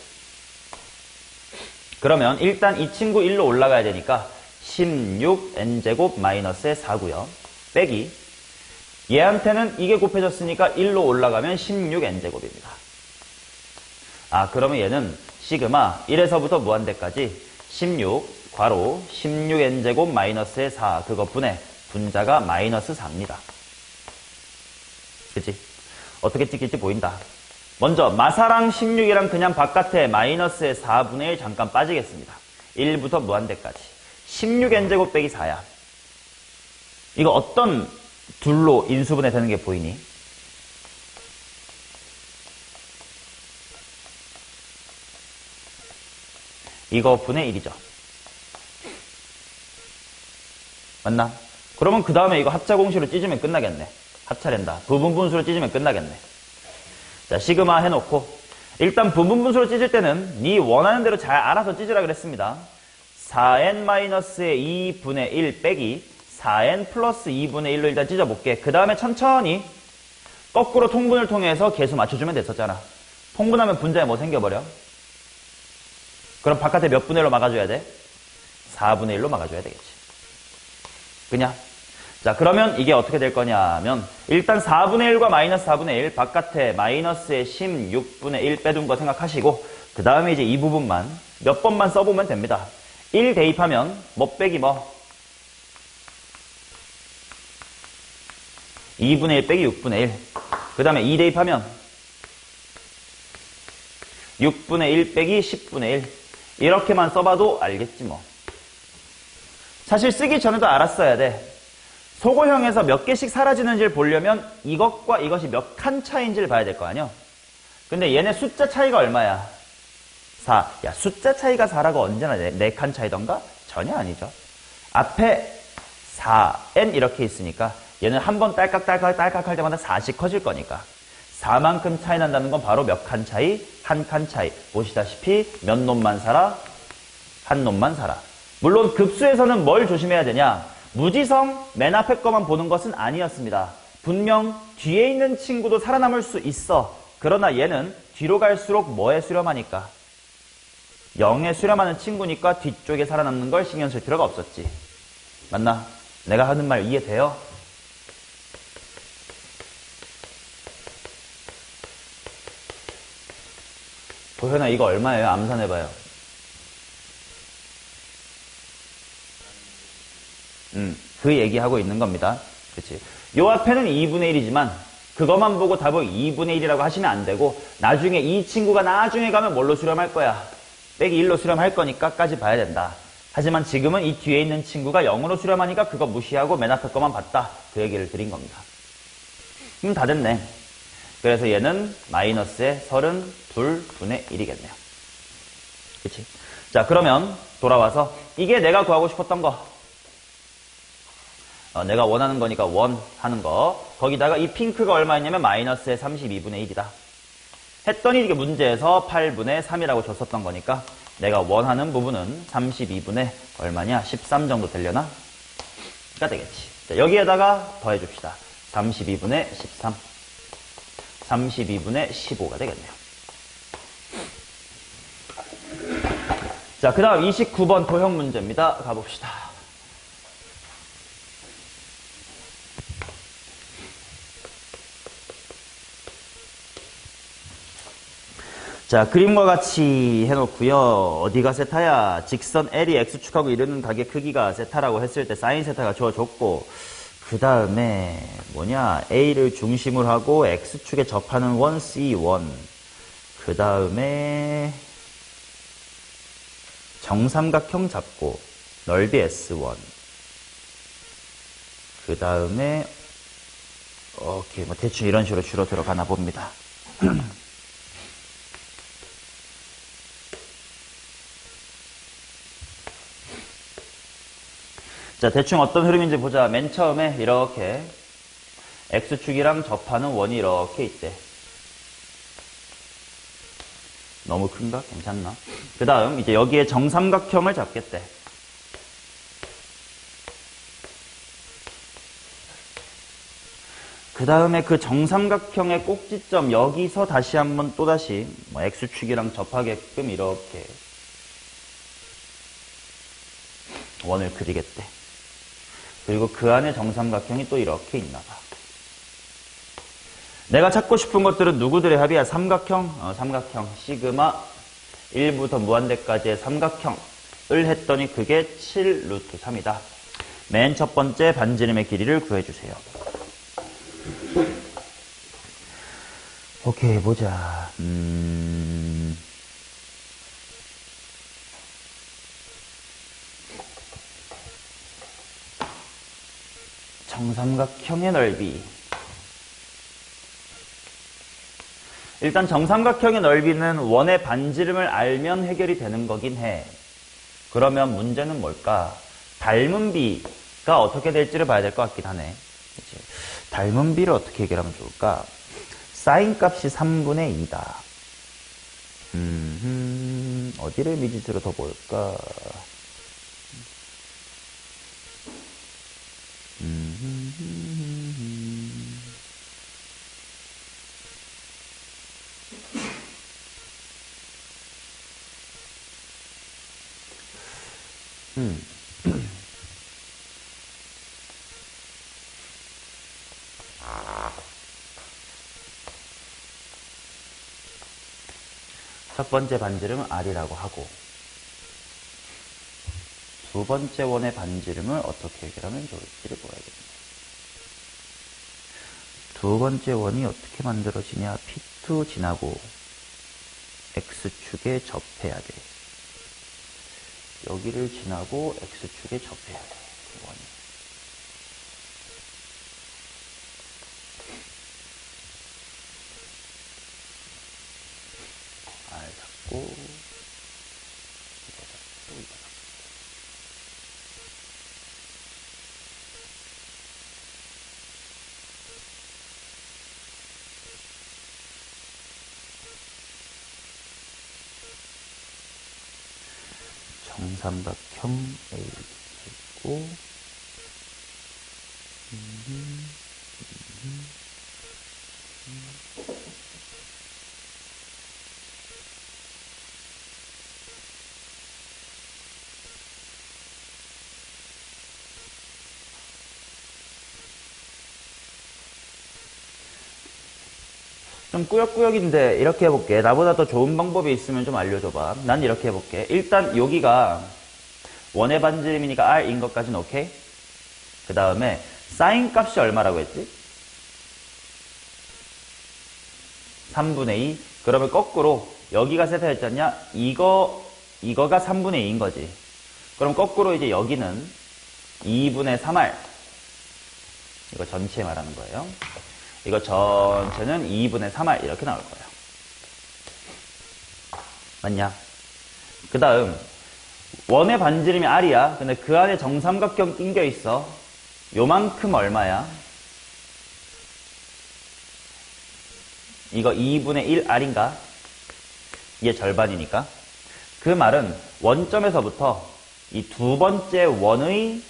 그러면 일단 이 친구 1로 올라가야 되니까 16n제곱 마이너스의 4고요. 빼기 얘한테는 이게 곱해졌으니까 1로 올라가면 16n제곱입니다. 아, 그러면 얘는 시그마 1에서부터 무한대까지 16 괄호 16n제곱 마이너스의 4 그것분의 분자가 마이너스 4입니다. 그치? 어떻게 찍힐지 보인다. 먼저 마사랑 16이랑 그냥 바깥에 마이너스의 4분의 1 잠깐 빠지겠습니다. 1부터 무한대까지 16n제곱 빼기 4야. 이거 어떤 둘로 인수분해 되는 게 보이니? 이거 분의 1이죠. 맞나? 그러면 그 다음에 이거 합자공식으로 찢으면 끝나겠네. 합차된다. 부분분수로 찢으면 끝나겠네. 자, 시그마 해놓고 일단 부분분수로 찢을 때는 네 원하는 대로 잘 알아서 찢으라 그랬습니다. 4n-의 2분의 1 빼기 4n 플러스 2분의 1로 일단 찢어볼게. 그 다음에 천천히 거꾸로 통분을 통해서 계수 맞춰주면 됐었잖아. 통분하면 분자에 뭐 생겨버려? 그럼 바깥에 몇 분의 1로 막아줘야 돼? 4분의 1로 막아줘야 되겠지. 그냐? 자, 그러면 이게 어떻게 될 거냐면 일단 4분의 1과 마이너스 4분의 1 바깥에 마이너스의 16분의 1 빼둔 거 생각하시고 그 다음에 이제 이 부분만 몇 번만 써보면 됩니다. 1 대입하면 뭐 빼기 뭐 2분의 1 빼기 6분의 1 그 다음에 2 대입하면 6분의 1 빼기 10분의 1 이렇게만 써봐도 알겠지 뭐. 사실 쓰기 전에도 알았어야 돼. 소거형에서 몇 개씩 사라지는지를 보려면 이것과 이것이 몇 칸 차이인지를 봐야 될 거 아니야. 근데 얘네 숫자 차이가 얼마야? 4. 야, 숫자 차이가 4라고 언제나 4칸 차이던가? 전혀 아니죠. 앞에 4n 이렇게 있으니까 얘는 한 번 딸깍딸깍 할 때마다 4씩 커질 거니까 4만큼 차이 난다는 건 바로 몇 칸 차이? 한 칸 차이. 보시다시피 몇 놈만 살아? 한 놈만 살아. 물론 급수에서는 뭘 조심해야 되냐? 무지성 맨 앞에 거만 보는 것은 아니었습니다. 분명 뒤에 있는 친구도 살아남을 수 있어. 그러나 얘는 뒤로 갈수록 뭐에 수렴하니까? 0에 수렴하는 친구니까 뒤쪽에 살아남는 걸 신경 쓸 필요가 없었지. 맞나? 내가 하는 말 이해돼요? 도현아 이거 얼마예요? 암산해봐요. 그 얘기하고 있는 겁니다. 그치? 요 앞에는 2분의 1이지만 그것만 보고 답을 2분의 1이라고 하시면 안 되고 나중에 이 친구가 나중에 가면 뭘로 수렴할 거야? 빼기 1로 수렴할 거니까까지 봐야 된다. 하지만 지금은 이 뒤에 있는 친구가 0으로 수렴하니까 그거 무시하고 맨 앞에 거만 봤다. 그 얘기를 드린 겁니다. 다 됐네. 그래서 얘는 마이너스의 32분의 1이겠네요. 그치? 자, 그러면 돌아와서 이게 내가 구하고 싶었던 거. 내가 원하는 거니까 원 하는 거. 거기다가 이 핑크가 얼마였냐면 마이너스의 32분의 1이다. 했더니 이게 문제에서 8분의 3이라고 줬었던 거니까 내가 원하는 부분은 32분의 얼마냐? 13 정도 되려나? 가 되겠지. 자, 여기에다가 더해줍시다. 32분의 13. 32분의 15가 되겠네요. 자, 그 다음 29번 도형 문제입니다. 가봅시다. 자, 그림과 같이 해놓고요. 어디가 세타야? 직선 L이 X축하고 이르는 각의 크기가 세타라고 했을 때 사인 세타가 주어졌고 그 다음에 뭐냐? A를 중심으로 하고 X축에 접하는 원 C1 그 다음에 정삼각형 잡고 넓이 S1 그 다음에 오케이 뭐 대충 이런 식으로 줄어 들어가나 봅니다. 자, 대충 어떤 흐름인지 보자. 맨 처음에 이렇게 X축이랑 접하는 원이 이렇게 있대. 너무 큰가? 괜찮나? 그 다음 이제 여기에 정삼각형을 잡겠대. 그 다음에 그 정삼각형의 꼭지점 여기서 다시 한번 또다시 뭐 X축이랑 접하게끔 이렇게 원을 그리겠대. 그리고 그 안에 정삼각형이 또 이렇게 있나 봐. 내가 찾고 싶은 것들은 누구들의 합이야? 삼각형, 삼각형, 시그마 1부터 무한대까지의 삼각형을 했더니 그게 7 루트 3이다. 맨 첫 번째 반지름의 길이를 구해주세요. 오케이, 보자. 정삼각형의 넓이. 일단 정삼각형의 넓이는 원의 반지름을 알면 해결이 되는 거긴 해. 그러면 문제는 뭘까? 닮은 비가 어떻게 될지를 봐야 될 것 같긴 하네. 그치? 닮은 비를 어떻게 해결하면 좋을까? 사인 값이 3분의 2다. 어디를 미지수로 더 볼까? 첫 번째 반지름은 R이라고 하고 두 번째 원의 반지름을 어떻게 해결하면 좋을지를 보야겠네. 두 번째 원이 어떻게 만들어지냐? P2 지나고 X축에 접해야 돼. 여기를 지나고 X축에 접해야 돼. 원이. R 잡고 이거 잡고 이거 잡고 정삼각형 A 찍고 좀 꾸역꾸역인데 이렇게 해볼게. 나보다 더 좋은 방법이 있으면 좀 알려줘봐. 난 이렇게 해볼게. 일단 여기가 원의 반지름이니까 R인 것까지는 오케이? 그 다음에 사인 값이 얼마라고 했지? 3분의 2. 그러면 거꾸로 여기가 세타였잖냐? 이거가 3분의 2인 거지. 그럼 거꾸로 이제 여기는 2분의 3R. 이거 전체 말하는 거예요. 이거 전체는 2분의 3R 이렇게 나올 거예요. 맞냐? 그 다음 원의 반지름이 R이야. 근데 그 안에 정삼각형 낑겨 있어. 요만큼 얼마야? 이거 2분의 1R인가? 이게 절반이니까. 그 말은 원점에서부터 이 두 번째 원의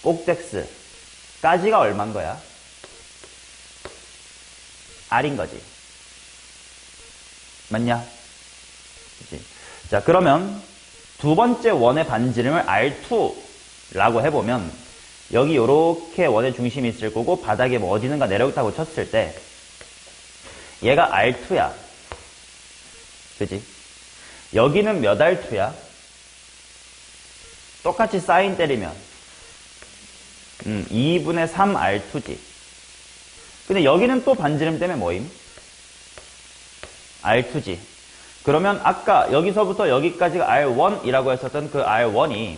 꼭택스까지가 얼마인 거야? R인 거지. 맞냐? 그치? 자, 그러면 두 번째 원의 반지름을 R2라고 해보면 여기 요렇게 원의 중심이 있을 거고 바닥에 뭐 어디는가 내려있다고 쳤을 때 얘가 R2야. 그지? 여기는 몇 R2야? 똑같이 사인 때리면 2분의 3 R2지. 근데 여기는 또 반지름 때문에 뭐임? R2지. 그러면 아까 여기서부터 여기까지가 R1이라고 했었던 그 R1이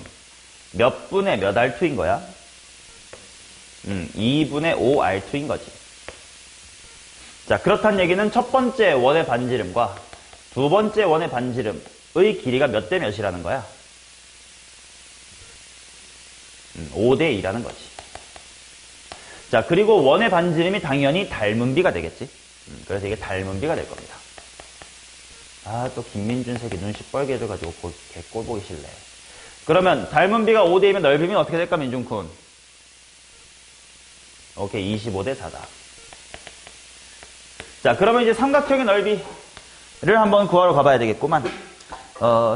몇 분의 몇 R2인 거야? 2분의 5 R2인 거지. 자, 그렇다는 얘기는 첫 번째 원의 반지름과 두 번째 원의 반지름의 길이가 몇 대 몇이라는 거야? 5대 2라는 거지. 자, 그리고 원의 반지름이 당연히 닮은 비가 되겠지. 그래서 이게 닮은 비가 될 겁니다. 아, 또 김민준 새끼 눈치 뻘게 해줘가지고 개꼴 보기 싫네. 그러면 닮은 비가 5대2면 넓이면 어떻게 될까, 민준쿤? 오케이, 25대 4다. 자, 그러면 이제 삼각형의 넓이를 한번 구하러 가봐야 되겠구만.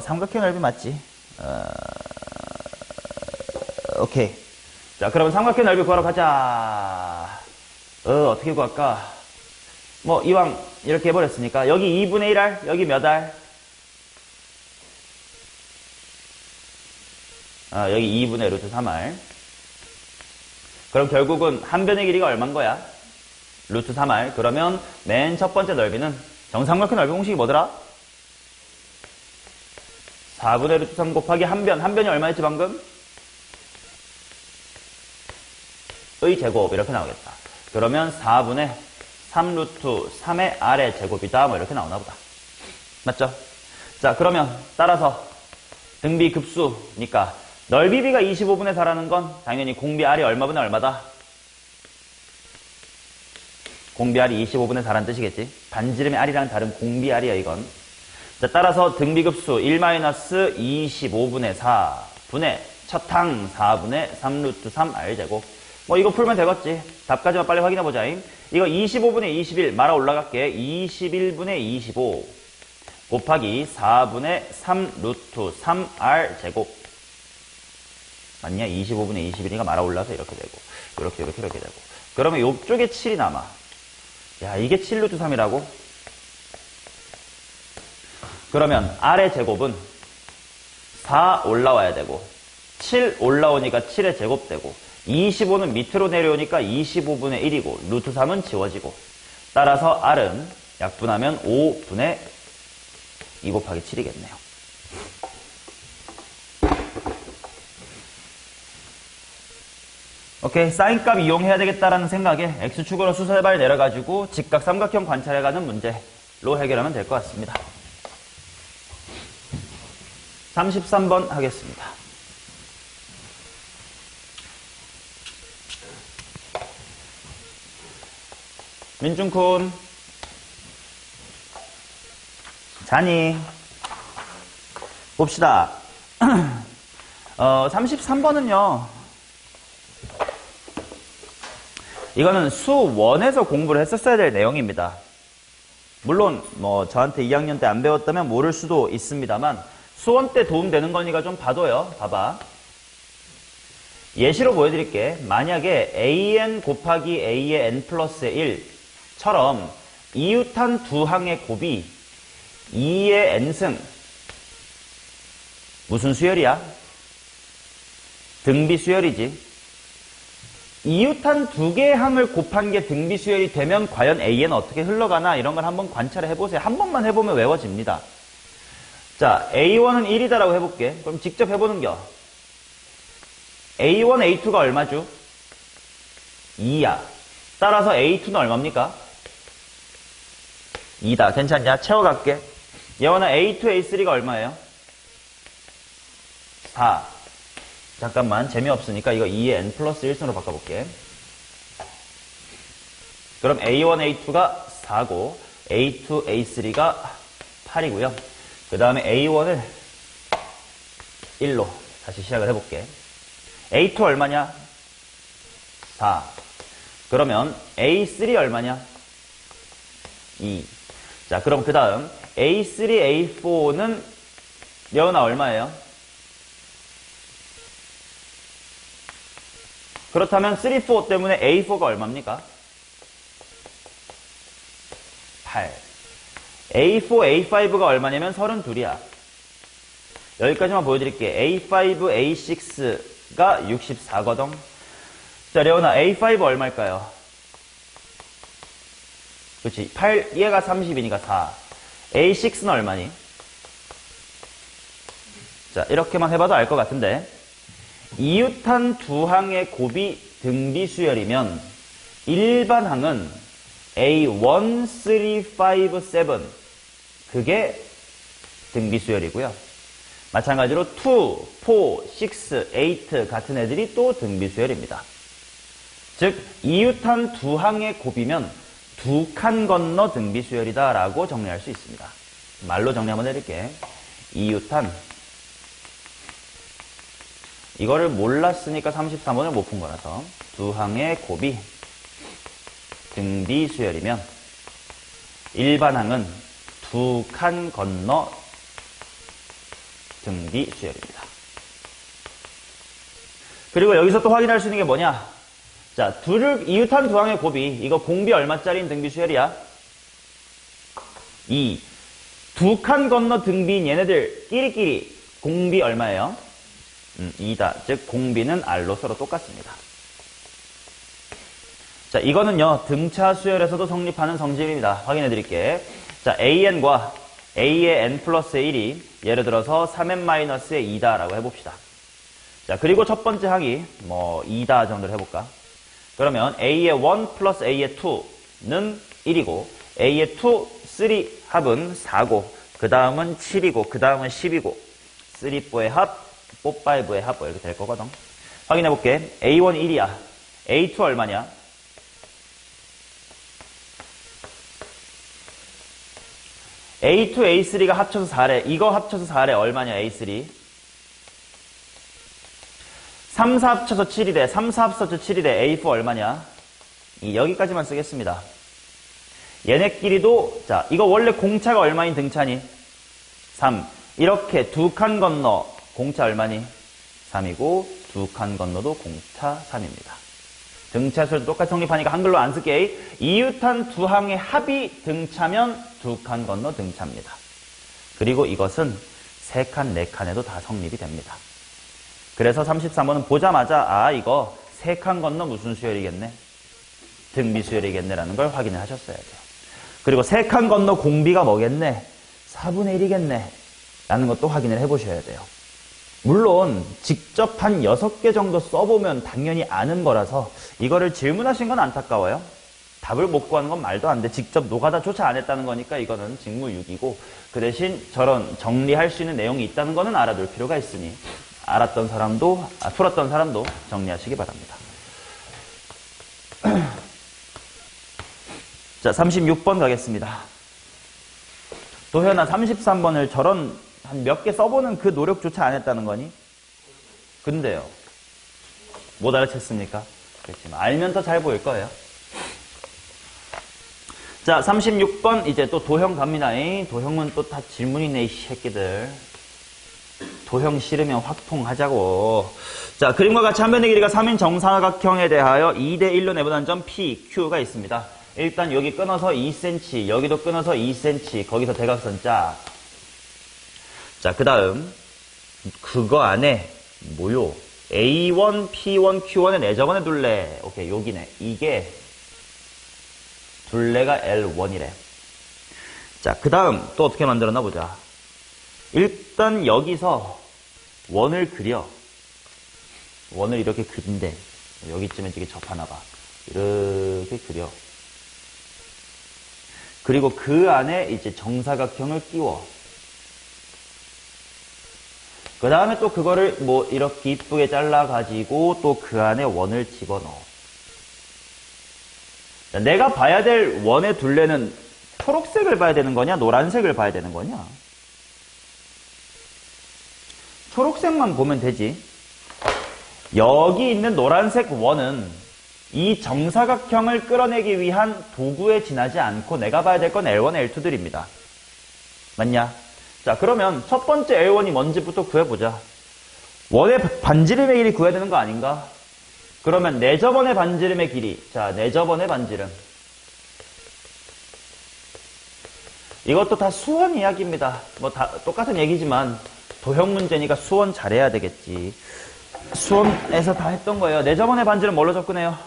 삼각형 넓이 맞지? 오케이. 자, 그러면 삼각형 넓이 구하러 가자. 어떻게 구할까? 뭐, 이왕 이렇게 해버렸으니까, 여기 2분의 1R, 여기 몇 R? 여기 2분의 루트 3R. 그럼 결국은 한 변의 길이가 얼마인 거야? 루트 3R. 그러면 맨 첫 번째 넓이는 정삼각형 넓이 공식이 뭐더라? 4분의 루트 3 곱하기 한 변. 한 변이 얼마였지 방금? 의 제곱 이렇게 나오겠다. 그러면 4분의 3 루트 3의 R의 제곱이다. 뭐 이렇게 나오나 보다. 맞죠? 자, 그러면 따라서 등비 급수니까 넓이비가 25분의 4라는 건 당연히 공비 R이 얼마분의 얼마다? 공비 R이 25분의 4라는 뜻이겠지. 반지름의 R이랑 다른 공비 R이야 이건. 자, 따라서 등비급수 1-25분의 4분의 첫항 4분의 3 루트 3 R제곱. 뭐 이거 풀면 되겠지. 답까지만 빨리 확인해보자. 이거 25분의 21 말아 올라갈게. 21분의 25 곱하기 4분의 3 루트 3 R제곱. 맞냐? 25분의 21이가 말아 올라서 이렇게 되고 이렇게 되고. 그러면 요쪽에 7이 남아. 야, 이게 7 루트 3이라고? 그러면 R의 제곱은 4 올라와야 되고 7 올라오니까 7의 제곱 되고 25는 밑으로 내려오니까 25분의 1이고 루트 3은 지워지고 따라서 R은 약분하면 5분의 2 곱하기 7이겠네요. 오케이, 사인값 이용해야 되겠다라는 생각에 X축으로 수세발 내려가지고 직각 삼각형 관찰해가는 문제로 해결하면 될 것 같습니다. 33번 하겠습니다. 민준쿤 자니? 봅시다. 33번은요 이거는 수1에서 공부를 했었어야 될 내용입니다. 물론 뭐 저한테 2학년 때 안 배웠다면 모를 수도 있습니다만 수원 때 도움되는 거니까 좀 봐둬요. 봐봐. 예시로 보여드릴게. 만약에 an 곱하기 a의 n 플러스 1처럼 이웃한 두 항의 곱이 2의 n승. 무슨 수열이야? 등비 수열이지. 이웃한 두 개의 항을 곱한 게 등비 수열이 되면 과연 A에는 어떻게 흘러가나 이런 걸 한번 관찰을 해보세요. 한 번만 해보면 외워집니다. 자, A1은 1이다라고 해볼게. 그럼 직접 해보는겨. A1, A2가 얼마죠? 2야. 따라서 A2는 얼마입니까? 2다. 괜찮냐? 채워갈게. 예원아, A2, A3가 얼마예요? 4. 잠깐만, 재미없으니까 이거 2의 n 플러스 1승으로 바꿔볼게. 그럼 A1, A2가 4고 A2, A3가 8이고요. 그 다음에 A1을 1로 다시 시작을 해볼게. A2 얼마냐? 4. 그러면 A3 얼마냐? 2. 자, 그럼 그 다음 A3, A4는 예원아 얼마예요? 그렇다면 3, 4 때문에 A4가 얼마입니까? 8. A4, A5가 얼마냐면 32이야. 여기까지만 보여드릴게. A5, A6가 64거든. 자, 레오나 A5 얼마일까요? 그렇지. 8, 얘가 30이니까 4. A6는 얼마니? 자, 이렇게만 해봐도 알 것 같은데. 이웃한 두 항의 곱이 등비수열이면 일반 항은 A1, 3, 5, 7 그게 등비수열이고요. 마찬가지로 2, 4, 6, 8 같은 애들이 또 등비수열입니다. 즉 이웃한 두 항의 곱이면 두 칸 건너 등비수열이다 라고 정리할 수 있습니다. 말로 정리 한번 해드릴게. 이웃한 이거를 몰랐으니까 33번을 못 푼 거라서 두 항의 곱이 등비수열이면 일반 항은 두 칸 건너 등비수열입니다. 그리고 여기서 또 확인할 수 있는 게 뭐냐? 자, 이웃한 두 항의 곱이 이거 공비 얼마짜리인 등비수열이야? 2. 두 칸 건너 등비인 얘네들 끼리끼리 공비 얼마예요? 2다. 즉 공비는 R로 서로 똑같습니다. 자, 이거는요 등차 수열에서도 성립하는 성질입니다. 확인해 드릴게. 자, AN과 A의 N 플러스 1이 예를 들어서 3N-의 2다라고 해봅시다. 자, 그리고 첫 번째 항이 뭐 2다 정도로 해볼까? 그러면 A의 1 플러스 A의 2는 1이고 A의 2, 3 합은 4고 그 다음은 7이고 그 다음은 10이고 3, 4의 합 4, 5의 합 이렇게 될 거거든. 확인해 볼게. A1 1이야. A2 얼마냐? A2, A3가 합쳐서 4래. 이거 합쳐서 4래. 얼마냐? A3. 3, 4 합쳐서 7이래. 3, 4 합쳐서 7이래. A4 얼마냐? 여기까지만 쓰겠습니다. 얘네끼리도 자, 이거 원래 공차가 얼마인 등차니? 3. 이렇게 두 칸 건너 공차 얼마니? 3이고 두 칸 건너도 공차 3입니다. 등차수도 똑같이 성립하니까 한글로 안 쓸게. 이웃한 두 항의 합이 등차면 두 칸 건너 등차입니다. 그리고 이것은 세 칸, 네 칸에도 다 성립이 됩니다. 그래서 33번은 보자마자 아 이거 세 칸 건너 무슨 수열이겠네? 등비수열이겠네라는 걸 확인을 하셨어야 돼요. 그리고 세 칸 건너 공비가 뭐겠네? 4분의 1이겠네 라는 것도 확인을 해보셔야 돼요. 물론 직접 한 6개 정도 써보면 당연히 아는 거라서 이거를 질문하신 건 안타까워요. 답을 못 구하는 건 말도 안 돼. 직접 노가다조차 안 했다는 거니까 이거는 직무유기고 그 대신 저런 정리할 수 있는 내용이 있다는 거는 알아둘 필요가 있으니 알았던 사람도 풀었던 사람도 정리하시기 바랍니다. 자, 36번 가겠습니다. 도현아 33번을 저런 한 몇 개 써보는 그 노력조차 안 했다는 거니? 근데요. 못 알아챘습니까? 그렇지만 알면 더 잘 보일 거예요. 자, 36번 이제 또 도형 갑니다. 도형은 또 다 질문이네 이 새끼들. 도형 싫으면 확통하자고. 자, 그림과 같이 한 변의 길이가 3인 정사각형에 대하여 2대 1로 내분한 점 P, Q가 있습니다. 일단 여기 끊어서 2cm, 여기도 끊어서 2cm, 거기서 대각선 짜. 자, 그 다음 그거 안에 뭐요? A1, P1, Q1의 내저번의 둘레. 오케이, 여기네. 이게 둘레가 L1이래. 자, 그 다음 또 어떻게 만들었나 보자. 일단 여기서 원을 그려. 원을 이렇게 그린데 여기쯤에 이게 접하나 봐. 이렇게 그려. 그리고 그 안에 이제 정사각형을 끼워. 그 다음에 또 그거를 뭐 이렇게 이쁘게 잘라가지고 또 그 안에 원을 집어넣어. 내가 봐야 될 원의 둘레는 초록색을 봐야 되는 거냐, 노란색을 봐야 되는 거냐? 초록색만 보면 되지. 여기 있는 노란색 원은 이 정사각형을 끌어내기 위한 도구에 지나지 않고 내가 봐야 될 건 L1, L2들입니다. 맞냐? 자, 그러면 첫 번째 L1이 뭔지부터 구해보자. 원의 반지름의 길이 구해야 되는 거 아닌가? 그러면 내저번의 반지름의 길이. 자, 내저번의 반지름. 이것도 다 수원 이야기입니다. 뭐 다 똑같은 얘기지만 도형 문제니까 수원 잘해야 되겠지. 수원에서 다 했던 거예요. 내저번의 반지름 뭘로 접근해요?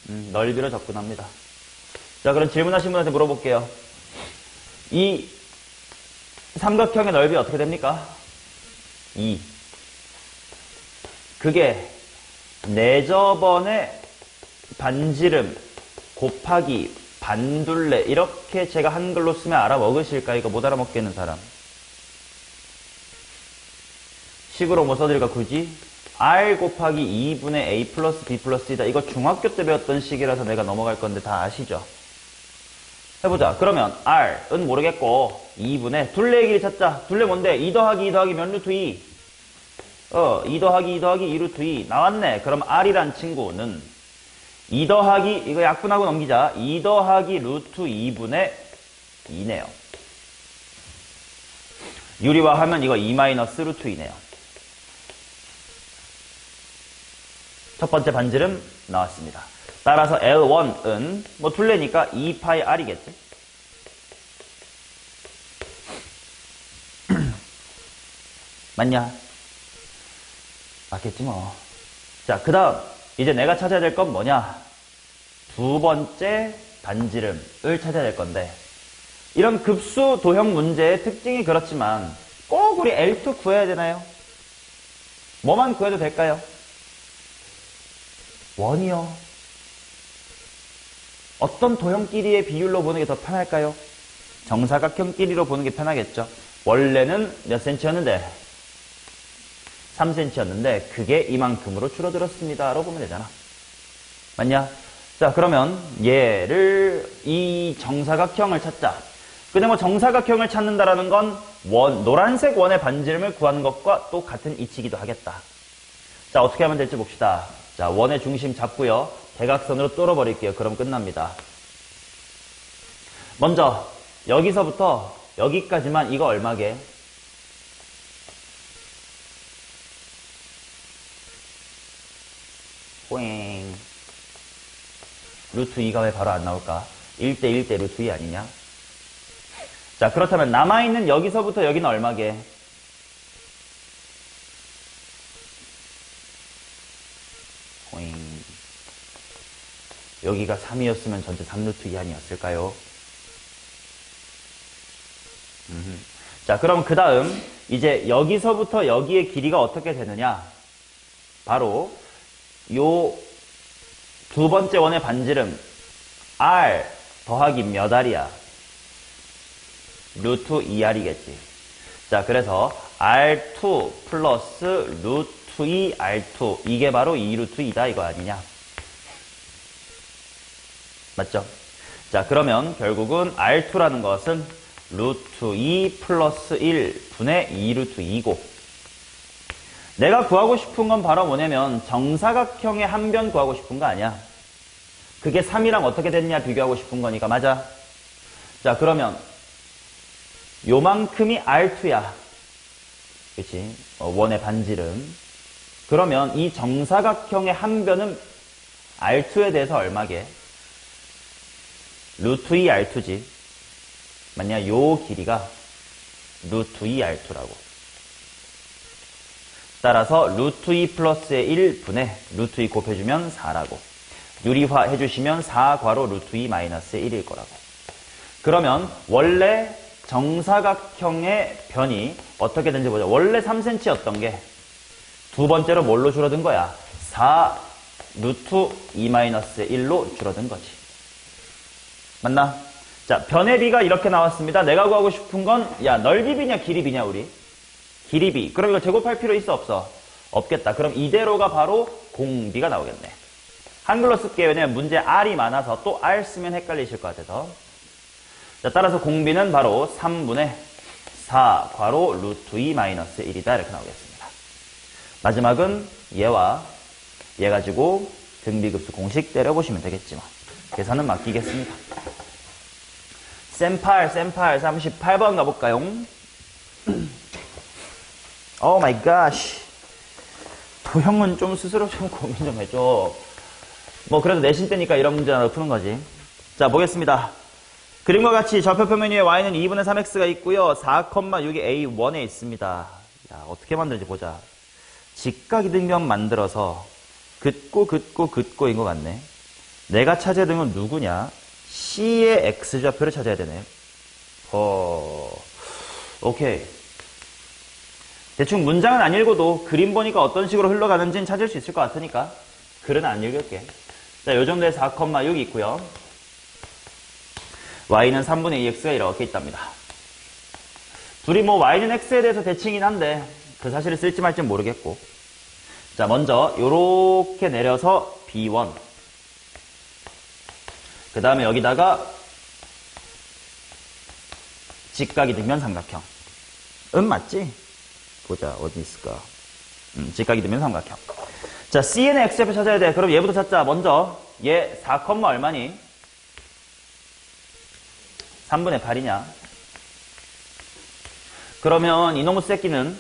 넓이로 접근합니다. 자, 그럼 질문하신 분한테 물어볼게요. 이 삼각형의 넓이 어떻게 됩니까? 2. 그게 내저번의 반지름 곱하기 반둘레. 이렇게 제가 한글로 쓰면 알아먹으실까? 이거 못 알아먹겠는 사람. 식으로 뭐 써드릴까 굳이? R 곱하기 2분의 A 플러스 B 플러스 C다. 이거 중학교 때 배웠던 식이라서 내가 넘어갈 건데 다 아시죠? 해보자. 그러면 R은 모르겠고 2분의 둘레의 길이 찾자. 둘레 뭔데? 2 더하기 2 더하기 몇 루트 2? 2 더하기 2 더하기 2 루트 2 나왔네. 그럼 R이란 친구는 2 더하기, 이거 약분하고 넘기자. 2 더하기 루트 2분의 2네요. 유리화하면 이거 2 마이너스 루트 2네요. 첫 번째 반지름 나왔습니다. 따라서 L1은 뭐 둘레니까 2파이 R이겠지? 맞냐? 맞겠지 뭐. 자, 그 다음 이제 내가 찾아야 될 건 뭐냐? 두 번째 반지름을 찾아야 될 건데, 이런 급수 도형 문제의 특징이 그렇지만 꼭 우리 L2 구해야 되나요? 뭐만 구해도 될까요? 원이요. 어떤 도형끼리의 비율로 보는 게 더 편할까요? 정사각형끼리로 보는 게 편하겠죠. 원래는 몇 센치였는데? 3cm였는데 그게 이만큼으로 줄어들었습니다 라고 보면 되잖아. 맞냐? 자, 그러면 얘를 이 정사각형을 찾자. 근데 뭐 정사각형을 찾는다라는 건 노란색 원의 반지름을 구하는 것과 또 같은 이치기도 하겠다. 자, 어떻게 하면 될지 봅시다. 자, 원의 중심 잡고요. 대각선으로 뚫어버릴게요. 그럼 끝납니다. 먼저 여기서부터 여기까지만 이거 얼마게? 뽀잉. 루트 2가 왜 바로 안 나올까? 1대 1대 루트 2 아니냐? 자, 그렇다면 남아있는 여기서부터 여기는 얼마게? 뽀잉. 여기가 3이었으면 전체 3루트 2 아니었을까요? 자, 그럼 그 다음 이제 여기서부터 여기의 길이가 어떻게 되느냐? 바로 요 두 번째 원의 반지름 R 더하기 몇 R이야? 루트 2R이겠지. 자, 그래서 R2 플러스 루트 2R2 이게 바로 2루트 2다 이거 아니냐? 맞죠? 자, 그러면 결국은 R2라는 것은 루트 2 플러스 1분의 2루트 2고, 내가 구하고 싶은 건 바로 뭐냐면 정사각형의 한 변 구하고 싶은 거 아니야. 그게 3이랑 어떻게 됐냐 비교하고 싶은 거니까. 맞아? 자, 그러면 요만큼이 R2야. 그치? 원의 반지름. 그러면 이 정사각형의 한 변은 R2에 대해서 얼마게? 루트 2 R2지. 맞냐? 요 길이가 루트 2 R2라고. 따라서 루트 2 플러스의 1분의 루트 2 곱해주면 4라고. 유리화 해주시면 4 괄호 루트 2 마이너스의 1일 거라고. 그러면 원래 정사각형의 변이 어떻게 되는지 보자. 원래 3cm였던 게 두 번째로 뭘로 줄어든 거야? 4 루트 2 마이너스의 1로 줄어든 거지. 맞나? 자, 변의 비가 이렇게 나왔습니다. 내가 구하고 싶은 건, 야, 넓이 비냐, 길이 비냐, 우리? 길이 비. 그럼 이거 제곱할 필요 있어, 없어? 없겠다. 그럼 이대로가 바로 공비가 나오겠네. 한글로 쓸게요. 왜냐면 문제 R이 많아서 또 R 쓰면 헷갈리실 것 같아서. 자, 따라서 공비는 바로 3분의 4 괄호 루트 2 마이너스 1이다. 이렇게 나오겠습니다. 마지막은 얘와 얘 가지고 등비급수 공식 때려보시면 되겠지만 계산은 맡기겠습니다. 쌤8 38번 가볼까요? 오 마이 갓. 도형은 좀 스스로 좀 고민 좀 해줘. 뭐 그래도 내신 때니까 이런 문제 하나 푸는 거지. 자, 보겠습니다. 그림과 같이 좌표평면 위에 y는 2분의 3x가 있고요. 4,6이 a1에 있습니다. 야, 어떻게 만들지 보자. 직각이등변 만들어서 긋고인 것 같네. 내가 찾아야 되는 건 누구냐? C의 x좌표를 찾아야 되네. 오케이. 대충 문장은 안 읽어도 그림 보니까 어떤 식으로 흘러가는지는 찾을 수 있을 것 같으니까 글은 안 읽을게. 자, 요 정도에 4,6이 있고요. y는 3분의 2x가 이렇게 있답니다. 둘이 뭐 y는 x에 대해서 대칭이긴 한데 그 사실을 쓸지 말지 모르겠고. 자, 먼저 요렇게 내려서 b1. 그 다음에 여기다가 직각이등변 삼각형. 맞지? 보자, 어디 있을까? 직각이등변 삼각형. 자, Cn의 x좌표 찾아야 돼. 그럼 얘부터 찾자. 먼저 얘 4, 얼마니? 3분의 8이냐? 그러면 이놈의 새끼는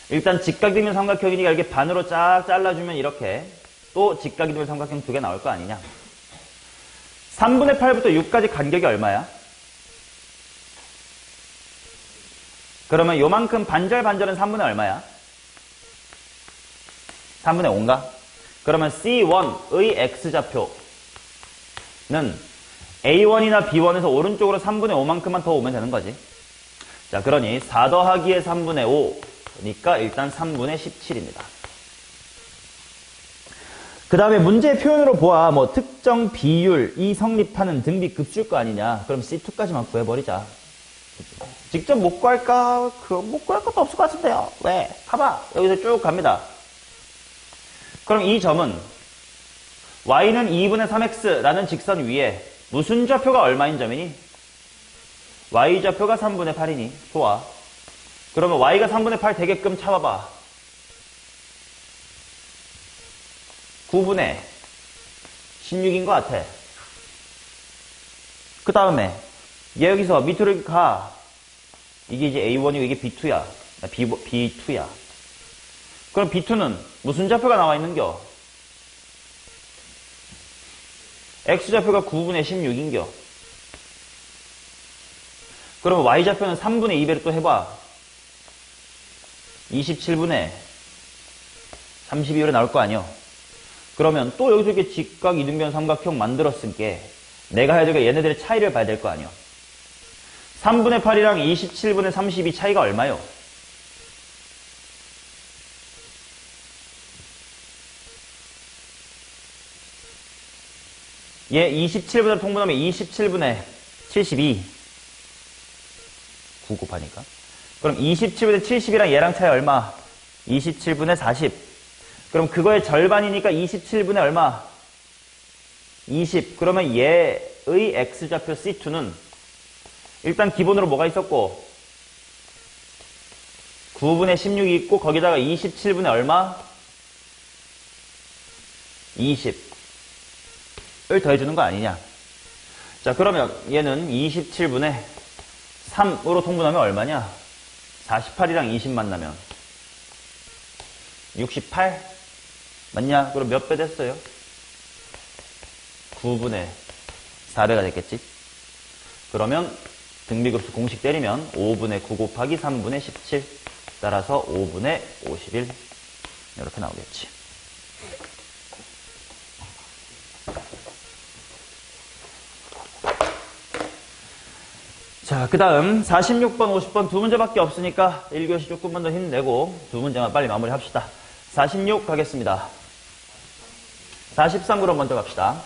일단 직각이등변 삼각형이니까 이렇게 반으로 쫙 잘라주면 이렇게 또 직각이등변 삼각형 두 개 나올 거 아니냐? 3분의 8부터 6까지 간격이 얼마야? 그러면 요만큼 반절은 3분의 얼마야? 3분의 5인가? 그러면 C1의 x좌표는 A1이나 B1에서 오른쪽으로 3분의 5만큼만 더 오면 되는 거지. 자, 그러니 4 더하기에 3분의 5니까 일단 3분의 17입니다. 그 다음에 문제의 표현으로 보아. 뭐 특정 비율이 성립하는 등비급수일 거 아니냐. 그럼 C2까지만 구해버리자. 직접 못 구할까? 그럼 못 구할 것도 없을 것 같은데요. 왜? 봐봐. 여기서 쭉 갑니다. 그럼 이 점은 y는 2분의 3x라는 직선 위에 무슨 좌표가 얼마인 점이니? y좌표가 3분의 8이니? 좋아. 그러면 y가 3분의 8 되게끔 잡아봐. 9분의 16인 것 같아. 그 다음에 얘 여기서 밑으로 가. 이게 이제 A1이고 이게 B2야. B2야. 그럼 B2는 무슨 좌표가 나와 있는겨? X좌표가 9분의 16인겨. 그러면 Y좌표는 3분의 2배로 또 해봐. 27분의 32배로 나올 거 아니야. 그러면 또 여기서 이렇게 직각 이등변 삼각형 만들었으니까 내가 해야 되게 얘네들의 차이를 봐야 될 거 아니야. 3분의 8이랑 27분의 32 차이가 얼마요? 얘 27분의 통분하면 27분의 72 9 곱하니까. 그럼 27분의 70이랑 얘랑 차이 얼마? 27분의 40. 그럼 그거의 절반이니까 27분의 얼마? 20. 그러면 얘의 x좌표 C2는 일단 기본으로 뭐가 있었고 9분의 16이 있고 거기다가 27분의 얼마? 20을 더해주는 거 아니냐. 자, 그러면 얘는 27분의 3으로 통분하면 얼마냐? 48이랑 20 만나면 68? 맞냐? 그럼 몇 배 됐어요? 9분의 4배가 됐겠지? 그러면 등비급수 공식 때리면 5분의 9 곱하기 3분의 17 따라서 5분의 51 이렇게 나오겠지. 자, 그 다음 46번, 50번 두 문제밖에 없으니까 1교시 조금만 더 힘내고 두 문제만 빨리 마무리합시다. 46 가겠습니다. 43 그럼 먼저 갑시다.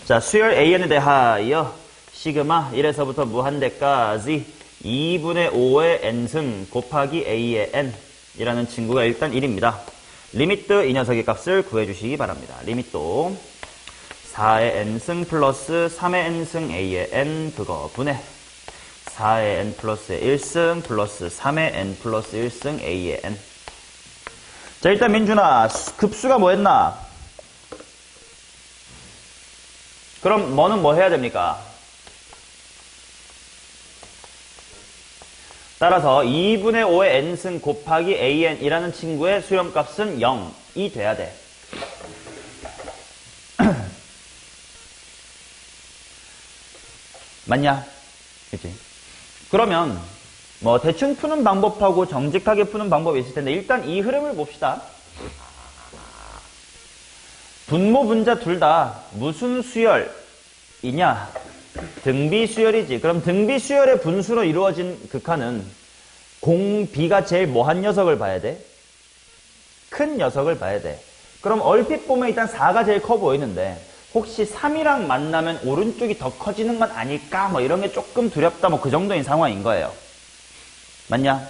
자, 수열 AN에 대하여 시그마 1에서부터 무한대까지 2분의 5의 n승 곱하기 a의 n 이라는 친구가 일단 1입니다. 리미트 이 녀석의 값을 구해주시기 바랍니다. 리미트 4의 n승 플러스 3의 n승 a의 n 그거 분해 4의 n 플러스 1승 플러스 3의 n 플러스 1승 a의 n. 자, 일단 민준아, 급수가 뭐였나? 그럼 뭐는 뭐 해야 됩니까? 따라서 2분의 5의 n승 곱하기 an이라는 친구의 수렴값은 0이 돼야 돼. 맞냐? 그치? 그러면 뭐 대충 푸는 방법하고 정직하게 푸는 방법이 있을 텐데 일단 이 흐름을 봅시다. 분모 분자 둘 다 무슨 수열이냐? 등비 수열이지. 그럼 등비 수열의 분수로 이루어진 극한은 공비가 제일 뭐한 녀석을 봐야 돼? 큰 녀석을 봐야 돼. 그럼 얼핏 보면 일단 4가 제일 커 보이는데 혹시 3이랑 만나면 오른쪽이 더 커지는 건 아닐까? 뭐 이런 게 조금 두렵다. 뭐 그 정도인 상황인 거예요. 맞냐?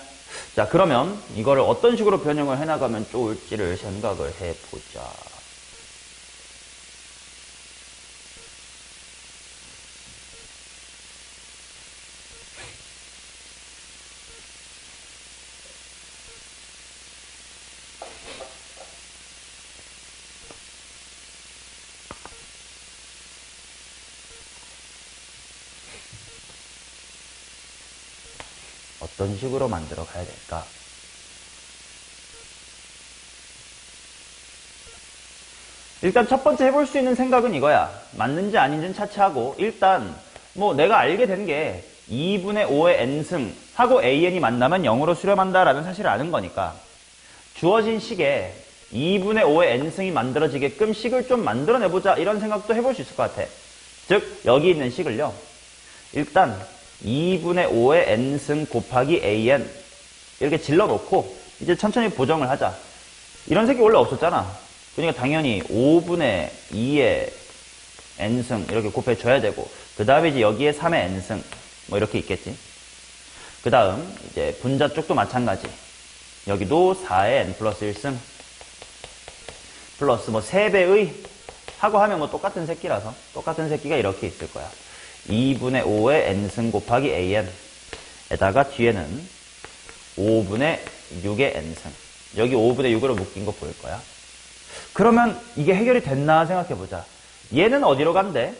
자, 그러면 이거를 어떤 식으로 변형을 해나가면 좋을지를 생각을 해보자. 어떤 식으로 만들어 가야 될까? 일단 첫 번째 해볼 수 있는 생각은 이거야. 맞는지 아닌지는 차치하고 일단 뭐 내가 알게 된 게 2분의 5의 n승 하고 an이 만나면 0으로 수렴한다라는 사실을 아는 거니까 주어진 식에 2분의 5의 n승이 만들어지게끔 식을 좀 만들어내보자 이런 생각도 해볼 수 있을 것 같아. 즉 여기 있는 식을요. 일단 2분의 5의 n승 곱하기 an 이렇게 질러놓고 이제 천천히 보정을 하자. 이런 색이 원래 없었잖아. 그러니까 당연히 5분의 2의 n승 이렇게 곱해줘야 되고 그 다음에 이제 여기에 3의 n승 뭐 이렇게 있겠지. 그 다음 이제 분자 쪽도 마찬가지. 여기도 4의 n 플러스 1승 플러스 뭐 3배의 하고 하면 뭐 똑같은 새끼라서 똑같은 새끼가 이렇게 있을 거야. 2분의 5의 n승 곱하기 an 에다가 뒤에는 5분의 6의 n승 여기 5분의 6으로 묶인 거 보일 거야. 그러면 이게 해결이 됐나 생각해보자. 얘는 어디로 간대?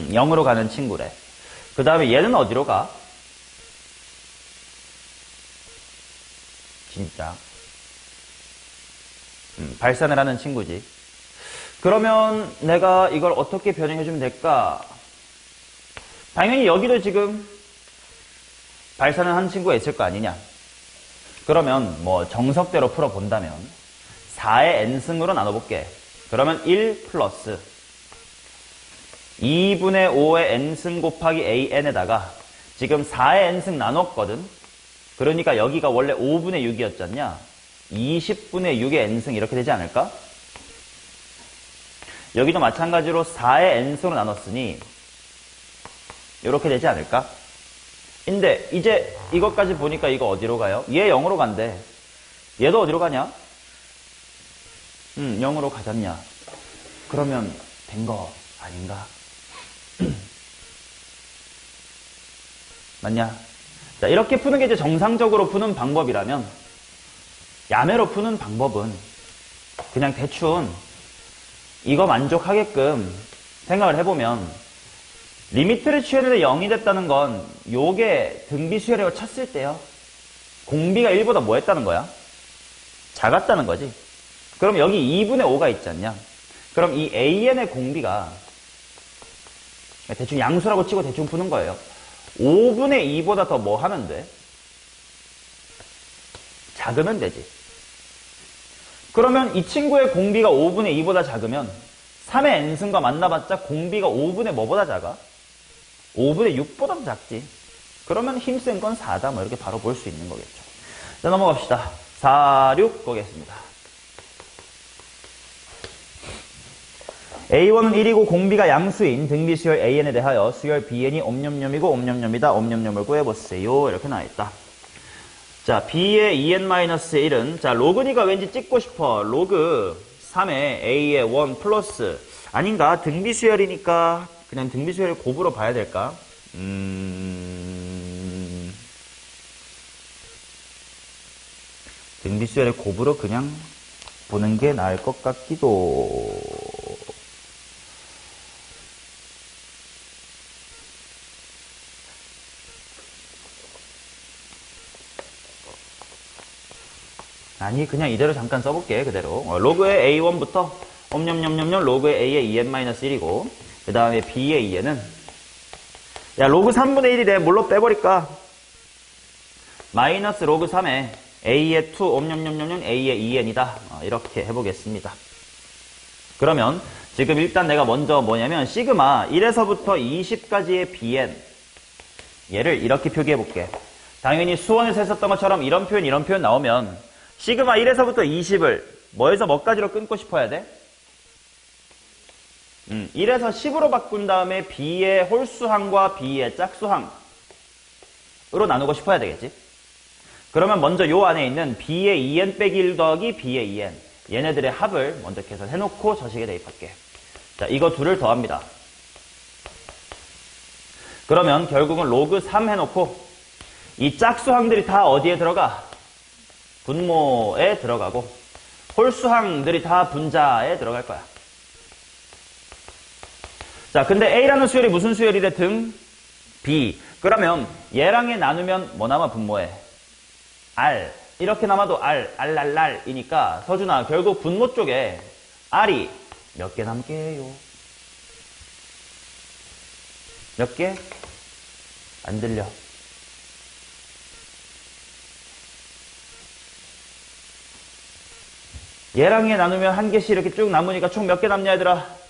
0으로 가는 친구래. 그 다음에 얘는 어디로 가? 진짜 발산을 하는 친구지. 그러면 내가 이걸 어떻게 변형해주면 될까? 당연히 여기도 지금 발산을 하는 친구가 있을 거 아니냐. 그러면 뭐 정석대로 풀어본다면 4의 n승으로 나눠볼게. 그러면 1 플러스 2분의 5의 n승 곱하기 an에다가 지금 4의 n승 나눴거든. 그러니까 여기가 원래 5분의 6이었잖냐. 20분의 6의 n승 이렇게 되지 않을까? 여기도 마찬가지로 4의 n승으로 나눴으니 이렇게 되지 않을까? 근데 이제 이것까지 보니까 이거 어디로 가요? 얘 0으로 간대. 얘도 어디로 가냐? 0으로 가잖냐. 그러면 된 거 아닌가? 맞냐? 자, 이렇게 푸는 게 이제 정상적으로 푸는 방법이라면 야매로 푸는 방법은 그냥 대충 이거 만족하게끔 생각을 해보면 리미트를 취했는데 0이 됐다는 건 요게 등비 수열이라고 쳤을 때요. 공비가 1보다 뭐 했다는 거야? 작았다는 거지. 그럼 여기 2분의 5가 있지 않냐? 그럼 이 AN의 공비가 대충 양수라고 치고 대충 푸는 거예요. 5분의 2보다 더 뭐 하면 돼? 작으면 되지. 그러면 이 친구의 공비가 5분의 2보다 작으면 3의 n승과 만나봤자 공비가 5분의 뭐보다 작아? 5분의 6보다 작지. 그러면 힘센 건 4다. 뭐 이렇게 바로 볼 수 있는 거겠죠. 자, 넘어갑시다. 4, 6 보겠습니다. A1은 1이고 공비가 양수인 등비 수열 AN에 대하여 수열 BN이 옴념념이고 옴념념이다. 옴념념을 구해보세요. 이렇게 나와있다. 자, B의 2n-1은 자, 로그니가 왠지 찍고 싶어. 로그 3의 A의 1 플러스 아닌가? 등비 수열이니까 그냥 등비 수열을 곱으로 봐야 될까? 등비 수열의 곱으로 그냥 보는 게 나을 것 같기도. 아니, 그냥 이대로 잠깐 써볼게, 그대로. 로그의 A1부터, 옴념념념념, 로그의 A의 2n-1이고, 그 다음에 B의 2n은, 야, 로그 3분의 1이래. 뭘로 빼버릴까? 마이너스 로그 3에 A의 2, 옴념념념념, A의 2n이다. 이렇게 해보겠습니다. 그러면, 지금 일단 내가 먼저 뭐냐면, 시그마 1에서부터 20까지의 Bn, 얘를 이렇게 표기해볼게. 당연히 수원에서 했었던 것처럼 이런 표현 나오면, 시그마 1에서부터 20을 뭐에서 뭐까지로 끊고 싶어야 돼? 1에서 10으로 바꾼 다음에 B의 홀수항과 B의 짝수항으로 나누고 싶어야 되겠지? 그러면 먼저 요 안에 있는 B의 2n 빼기 1 더하기 B의 2n 얘네들의 합을 먼저 계산해놓고 저식에 대입할게. 자, 이거 둘을 더합니다. 그러면 결국은 로그 3 해놓고 이 짝수항들이 다 어디에 들어가? 분모에 들어가고 홀수항들이 다 분자에 들어갈 거야. 자, 근데 A라는 수열이 무슨 수열이래? 등 B. 그러면 얘랑 얘 나누면 뭐 남아? 분모에 R. 이렇게 남아도 R이니까 서준아, 결국 분모 쪽에 R이 몇 개 남게요? 몇 개? 안 들려. 얘랑 얘 나누면 한 개씩 이렇게 쭉 남으니까 총 몇 개 남냐, 얘들아?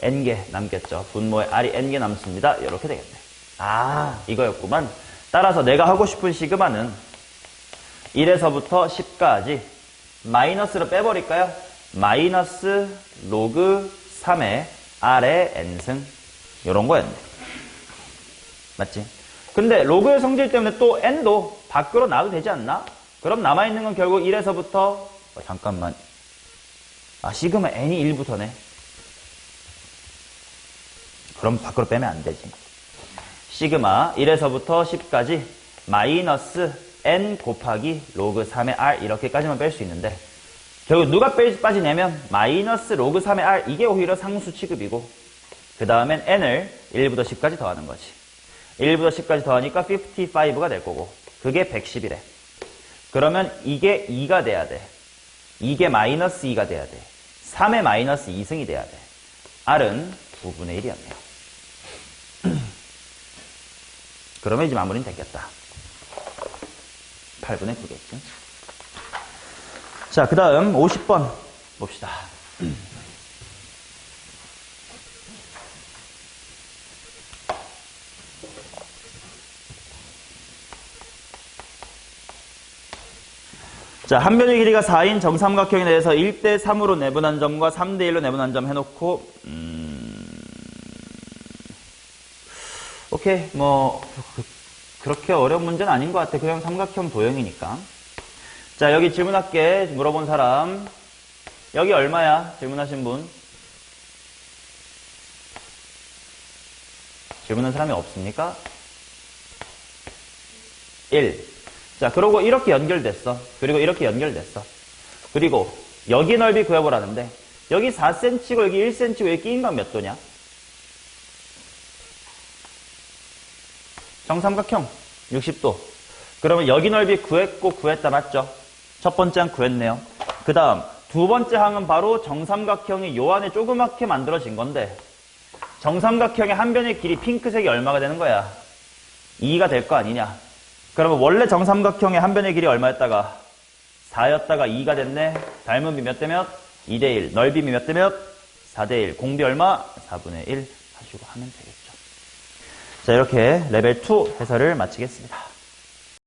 n개 남겠죠. 분모에 r이 n개 남습니다. 이렇게 되겠네. 아, 이거였구만. 따라서 내가 하고 싶은 시그마는 1에서부터 10까지 마이너스로 빼버릴까요? 마이너스 로그 3의 r의 n승. 이런 거였네. 맞지? 근데 로그의 성질 때문에 또 n도 밖으로 나와도 되지 않나? 그럼 남아있는 건 결국 1에서부터 잠깐만. 시그마 n이 1부터네. 그럼 밖으로 빼면 안 되지. 시그마 1에서부터 10까지 마이너스 n 곱하기 로그 3의 r 이렇게까지만 뺄 수 있는데 결국 누가 빠지냐면 마이너스 로그 3의 r 이게 오히려 상수 취급이고 그 다음엔 n을 1부터 10까지 더하는 거지. 1부터 10까지 더하니까 55가 될 거고 그게 110이래. 그러면 이게 2가 돼야 돼. 이게 마이너스 2가 돼야 돼. 3의 마이너스 2승이 돼야 돼. R은 9분의 1이었네요. 그러면 이제 마무리는 됐겠다. 8분의 9겠지. 자, 그 다음 50번 봅시다. 자, 한 변의 길이가 4인 정삼각형에 대해서 1대3으로 내분한 점과 3대1로 내분한 점 해놓고 오케이, 뭐 그렇게 어려운 문제는 아닌 것 같아. 그냥 삼각형 도형이니까. 자, 여기 질문할게. 물어본 사람. 여기 얼마야? 질문하신 분. 질문한 사람이 없습니까? 1. 자, 그러고 이렇게 연결됐어. 그리고 이렇게 연결됐어. 그리고 여기 넓이 구해보라는데 여기 4cm고 여기 1cm고 여기 끼인 건 몇 도냐? 정삼각형 60도. 그러면 여기 넓이 구했고 구했다 맞죠? 첫 번째 항 구했네요. 그 다음 두 번째 항은 바로 정삼각형이 요 안에 조그맣게 만들어진 건데 정삼각형의 한 변의 길이 핑크색이 얼마가 되는 거야? 2가 될 거 아니냐? 그러면 원래 정삼각형의 한 변의 길이 얼마였다가 4였다가 2가 됐네. 닮은 비 몇 대 몇? 2대 1. 넓이 몇 대 몇? 4대 1. 공비 얼마? 4분의 1 하시고 하면 되겠죠. 자, 이렇게 레벨 2 해설을 마치겠습니다.